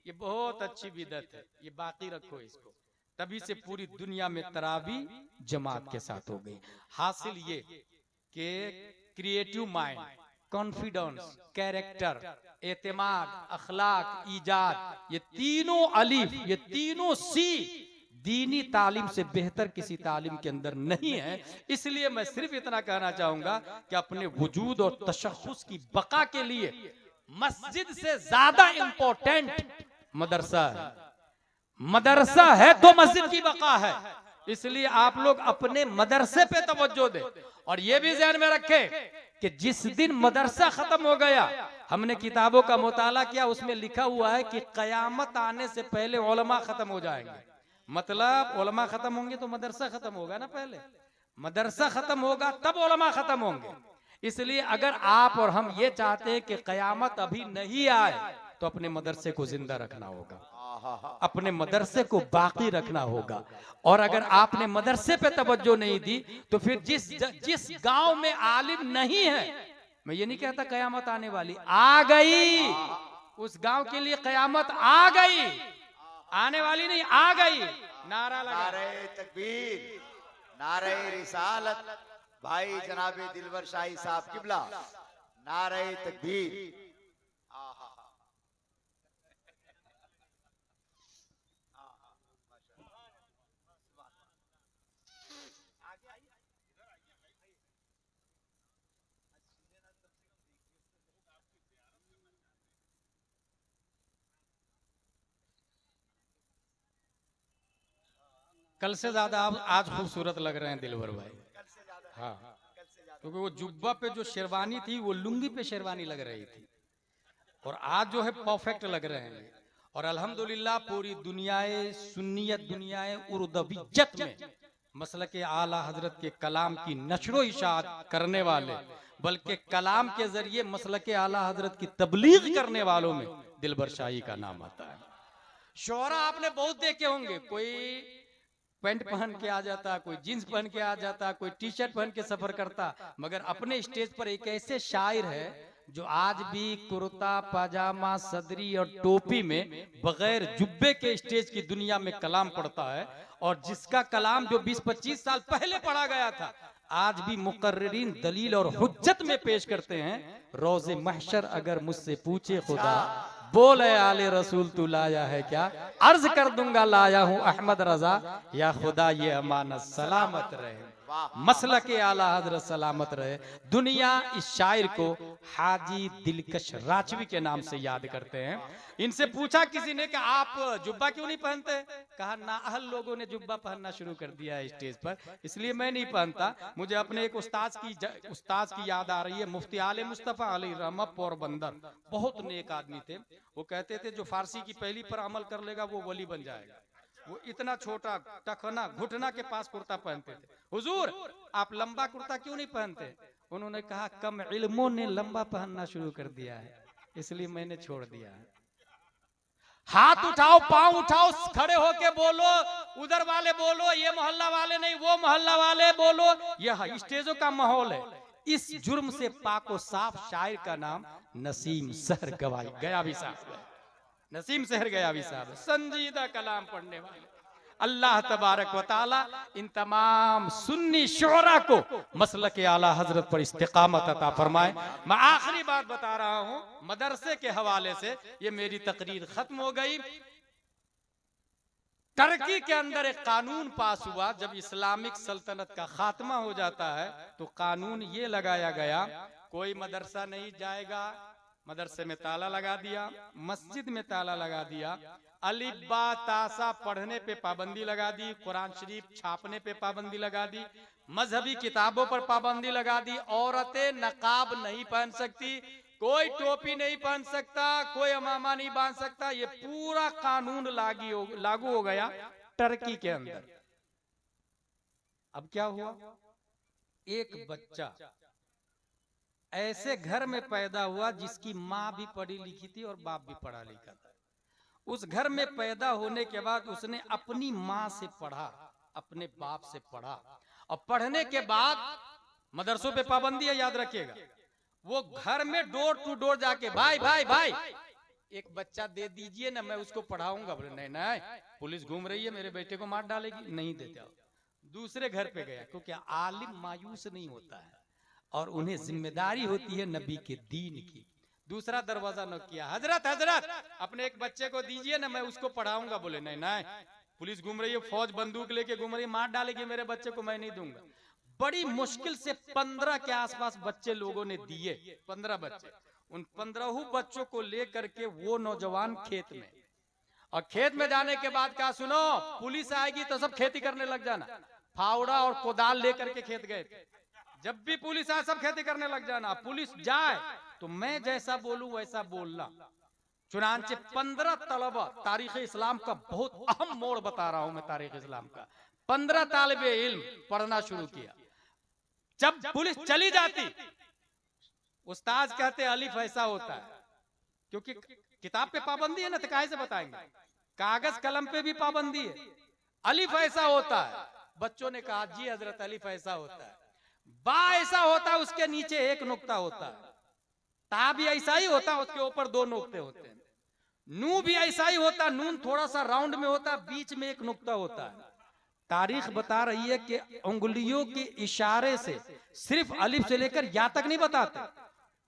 ये बहुत अच्छी बिदअत है, ये बाकी रखो इसको। तभी से पूरी दुनिया में तरावी जमात के साथ हो गई। हासिल ये कि क्रिएटिव माइंड, कॉन्फिडेंस, कैरेक्टर, एतमाद, अखलाक, ईजाद, ये तीनों अलीफ, ये तीनों सी दीनी तालीम से बेहतर किसी तालीम के अंदर नहीं है। इसलिए मैं सिर्फ इतना कहना चाहूंगा कि अपने वजूद और तशख्खुस की बका के लिए मस्जिद से ज्यादा इंपॉर्टेंट मदरसा है। मदरसा है तो मस्जिद की बका है। इसलिए आप लोग अपने मदरसे पे तवज्जो दें और ये भी ध्यान में रखें कि जिस दिन मदरसा खत्म हो गया, हमने किताबों का मुताला किया, उसमें लिखा हुआ है कि कयामत आने से पहले उलमा खत्म हो जाएंगे। मतलब उलमा खत्म होंगे तो मदरसा खत्म होगा ना, पहले मदरसा खत्म होगा तब उलमा खत्म होंगे। इसलिए अगर आप और हम ये चाहते हैं कि कयामत अभी नहीं आए, तो अपने मदरसे को जिंदा रखना होगा, अपने मदरसे को बाकी रखना होगा। और अगर आपने मदरसे पे तवज्जो नहीं दी, तो फिर जिस गांव में आलिम नहीं है, मैं ये नहीं कहता कयामत आने वाली, आ गई, उस गांव के लिए कयामत आ गई, आने वाली नहीं, आ गई। नारा लगा, नारे तकबीर, नारे रिसालत, भाई जनाबे दिलवर शाही साहब किबला, नारे तकबीर। कल से ज्यादा आप आज खूबसूरत लग रहे हैं दिलवर भाई। हाँ, क्योंकि वो जुब्बा पे जो शेरवानी थी, वो लुंगी पे शेरवानी लग रही थी, और आज जो है परफेक्ट लग रहे हैं। और अल्हम्दुलिल्लाह पूरी दुनियाए सुन्नियत, दुनियाए उर्दवियत में मसलक आला हजरत के कलाम की नशरो इशाअत करने वाले, बल्कि कलाम के जरिए मसलक आला हजरत की तबलीग करने वालों में दिलबर शाही का नाम आता है। शोहरा आपने बहुत देखे होंगे, कोई पैंट पहन के आ जाता, कोई जींस पहन के आ जाता, कोई टी शर्ट पहन के सफर करता, मगर अपने स्टेज पर एक ऐसे शायर है जो आज भी कुर्ता पाजामा सदरी और टोपी में बगैर जुब्बे के स्टेज की दुनिया में कलाम पढ़ता है, और जिसका कलाम जो 20-25 साल पहले पढ़ा गया था, आज भी मुकर्रिरीन दलील और हुज्जत में पेश करते हैं। रोज़े महशर अगर मुझसे पूछे खुदा, बोले आले रसूल तू लाया है क्या, अर्ज कर दूंगा लाया हूँ अहमद रजा, या खुदा ये अमानत सलामत रहे, मसलक आला हजरत सलामत रहे। दुनिया इस शायर को हाजी दिलकश राजवी के नाम से याद करते हैं। इनसे पूछा किसी ने कि आप जुब्बा क्यों नहीं पहनते, कहा नाअहल लोगों ने जुब्बा पहनना शुरू कर दिया है स्टेज पर, इसलिए मैं नहीं पहनता। मुझे अपने एक उस्ताद की याद आ रही है, मुफ्ती आले मुस्तफा अलैहि रहमत पोरबंदर, बहुत नेक आदमी थे। वो कहते थे जो फारसी की पहली पर अमल कर लेगा वो वली बन जाएगा। वो इतना छोटा टखना घुटना के पास कुर्ता पहनते थे। हुजूर आप लंबा कुर्ता क्यों नहीं पहनते, उन्होंने कहा कम इल्मों ने लंबा पहनना शुरू कर दिया है, इसलिए मैंने छोड़ दिया है। हाथ उठाओ, पांव उठाओ, खड़े होके बोलो, उधर वाले बोलो, ये मोहल्ला वाले नहीं, वो मोहल्ला वाले बोलो, यह स्टेजों का माहौल है। इस जुर्म से पाको साफ शायर का नाम नसीम सहर गवाई गयावी साहब, नसीम सहर गयावी साहब, संजीदा कलाम पढ़ने वाले। अल्लाह तबारक व ताला इन तमाम सुन्नी शोरा को मसलक आला हजरत पर इस्तिकामत अता फरमाए। मैं आखिरी बात बता रहा हूं मदरसे के हवाले से, ये मेरी तकरीर खत्म हो गई। टर्की के अंदर एक कानून पास हुआ, जब इस्लामिक सल्तनत का खात्मा हो जाता है तो कानून ये लगाया गया, कोई मदरसा नहीं जाएगा, मदरसे में ताला लगा दिया, मस्जिद में ताला लगा दिया, अलिब्बा तासा पढ़ने पे पाबंदी लगा दी, कुरान शरीफ छापने पे पाबंदी लगा दी, मजहबी किताबों पर पाबंदी लगा दी, औरतें नकाब नहीं पहन सकती, कोई टोपी नहीं पहन सकता, कोई अमामा नहीं बांध सकता। ये पूरा कानून लागू हो गया टर्की के अंदर। अब क्या हुआ, एक बच्चा ऐसे घर में पैदा हुआ जिसकी माँ भी पढ़ी लिखी थी और बाप भी पढ़ा लिखा था। उस घर में पैदा होने के बाद उसने अपनी माँ से पढ़ा, अपने बाप से पढ़ा, और पढ़ने के बाद मदरसों पे पाबंदी है, याद रखिएगा। वो घर में डोर टू डोर जाके भाई भाई भाई एक बच्चा दे दीजिए ना, मैं उसको पढ़ाऊंगा। बोले नहीं नहीं, पुलिस घूम रही है, मेरे बेटे को मार डालेगी, नहीं देता। दूसरे घर पे गया, क्योंकि आलिम मायूस नहीं होता है और उन्हें जिम्मेदारी होती है नबी के दीन की। दूसरा दरवाजा न किया, हजरत हजरत अपने एक बच्चे को दीजिए ना, मैं उसको पढ़ाऊंगा। बोले नहीं नहीं, पुलिस घूम रही है, फौज बंदूक लेके घूम रही है, मार डालेगी मेरे बच्चे को, मैं नहीं दूंगा। बड़ी मुश्किल से 15 के आसपास बच्चे लोगों ने दिए, 15 बच्चे। उन 15 बच्चों को लेकर के वो नौजवान खेत में, और खेत में जाने के बाद क्या सुनो, पुलिस आएगी तो सब खेती करने लग जाना। फावड़ा और कोदाल लेकर के खेत गए थे। जब भी पुलिस आए सब खेती करने लग जाना, पुलिस जाए तो मैं जैसा बोलूं वैसा बोलना। चुनांचे 15 तलबा, तारीख इस्लाम का बहुत अहम मोड़ बता रहा हूं मैं, तारीख इस्लाम का 15 तालिबे इल्म पढ़ना शुरू किया। जब पुलिस चली जाती, उस्ताद कहते अलिफ ऐसा होता है, क्योंकि किताब पे पाबंदी है ना, तो काहे से बताएंगे, कागज कलम पे भी पाबंदी है। अलिफ ऐसा होता है, बच्चों ने कहा जी हजरत अलिफ ऐसा होता है। बा ऐसा होता है, उसके नीचे एक नुक्ता होता है। ता भी ऐसा ही होता है, उसके ऊपर 2 नुक्ते होते हैं। नू भी ऐसा ही होता, नून थोड़ा सा राउंड में होता, बीच में एक नुक्ता होता है। तारीख बता रही है कि उंगलियों के इशारे से सिर्फ अलिफ से लेकर या तक नहीं बताते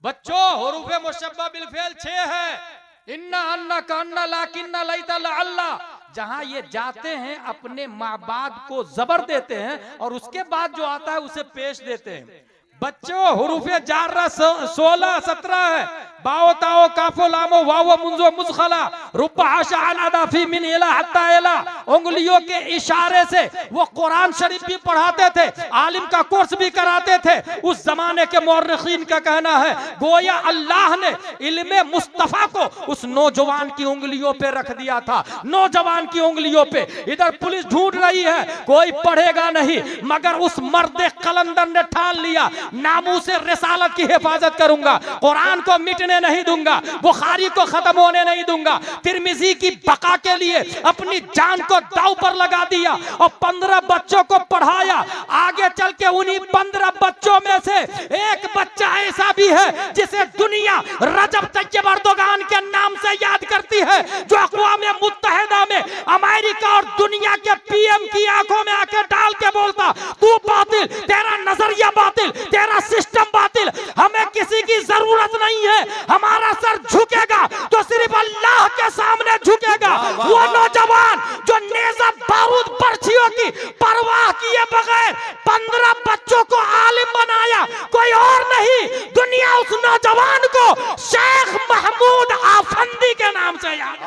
बच्चों। हुरूफे मुशब्बा बिल फेल 6 है, इन्ना अन्ना कान्ना लाकिन्ना लैता लअल्ला। जहां ये जाते हैं अपने माँ बाप को जबर देते हैं और उसके बाद जो आता है उसे पेश देते हैं। बच्चों हुरूफे जारा 16 17 है, बाओ ताओ काफो लामो वाओ मुंजो मुजखला रुब्बा आशा अनादाफी मिन इला हत्ता इला। उंगलियों के इशारे से वो कुरान शरीफ भी पढ़ाते थे, आलिम का कोर्स भी कराते थे। उस जमाने के मुअर्रिखीन का कहना है गोया अल्लाह ने इल्मे मुस्तफा को उस नौजवान की उंगलियों पे रख दिया था, नौजवान की उंगलियों पे। इधर पुलिस ढूंढ रही है, कोई पढ़ेगा नहीं, मगर उस मर्द कलंदर ने ठान लिया नामू से रिसालत की हिफाजत करूंगा, कुरान को मिटने नहीं दूंगा, बुखारी को खत्म होने नहीं दूंगा। तिरमिजी की बका के लिए अपनी जान को दांव पर लगा दिया और 15 बच्चों को पढ़ाया। आगे चल के उन्हीं 15 बच्चों में से एक बच्चा ऐसा भी है जिसे दुनिया रजब तैयब अर्दोगान के नाम से याद करती है, जो अक़वाम मुत्तहिदा में अमेरिका और दुनिया के पीएम की आंखों में आके डाल के बोलता तू बातिल, तेरा नजरिया बातिल, तेरा सिस्टम बातिल, हमें किसी की जरूरत नहीं है, हमारा सर झुकेगा तो सिर्फ अल्लाह के सामने झुकेगा। वो नौजवान जो नेज़ा बारूद पर्चियों की परवाह किए बगैर 15 बच्चों को आलिम बनाया, कोई और नहीं, दुनिया उस नौजवान को शेख महमूद आफंदी के नाम से याद।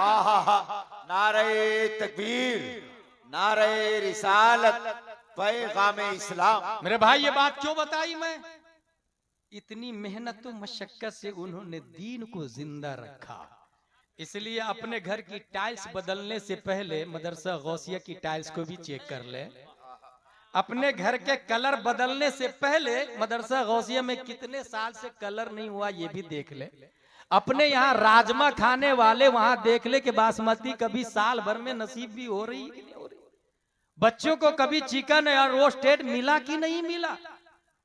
नारे तकबीर, नारे रिसालत, पैगाम इस्लाम। मेरे भाई ये बात क्यों बताई मैं? इतनी मेहनत और मशक्कत से उन्होंने दीन को जिंदा रखा। इसलिए अपने घर की टाइल्स बदलने से पहले मदरसा गौसिया की टाइल्स को भी चेक कर ले। अपने घर के कलर बदलने से पहले मदरसा गौसिया में कितने साल से कलर नहीं हुआ ये भी देख ले। अपने यहाँ राजमा खाने वाले वहां देख ले कि बासमती कभी साल भर में नसीब भी हो रही कि नहीं हो रही। बच्चों को कभी चिकन या रोस्टेड मिला कि नहीं मिला।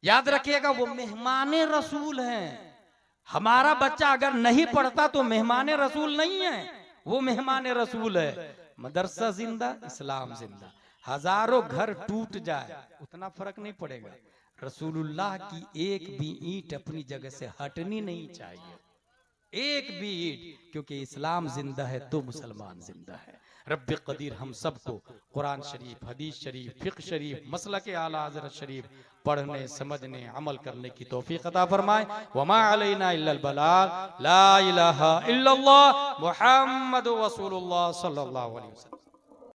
याद रखिएगा वो मेहमान रसूल हैं। हमारा बच्चा अगर नहीं पढ़ता तो मेहमान रसूल नहीं है, वो मेहमान रसूल है। मदरसा जिंदा, इस्लाम जिंदा। हजारों घर टूट जाए उतना फर्क नहीं पड़ेगा, रसूलुल्लाह की एक भी ईंट अपनी जगह से हटनी नहीं चाहिए, एक भी ईंट, क्योंकि इस्लाम जिंदा है तो मुसलमान जिंदा है। रब्बे कदीर हम सबको कुरान शरीफ, हदीस शरीफ, फिक्र शरीफ, मसलक आला हज़रत शरीफ पढ़ने, समझने, अमल करने की तौफीक अता फरमाए। वमा अलैना इल्लल बलाग, ला इलाहा इल्लल्लाह मुहम्मदुर रसूलुल्लाह सल्लल्लाहु अलैहि वसल्लम।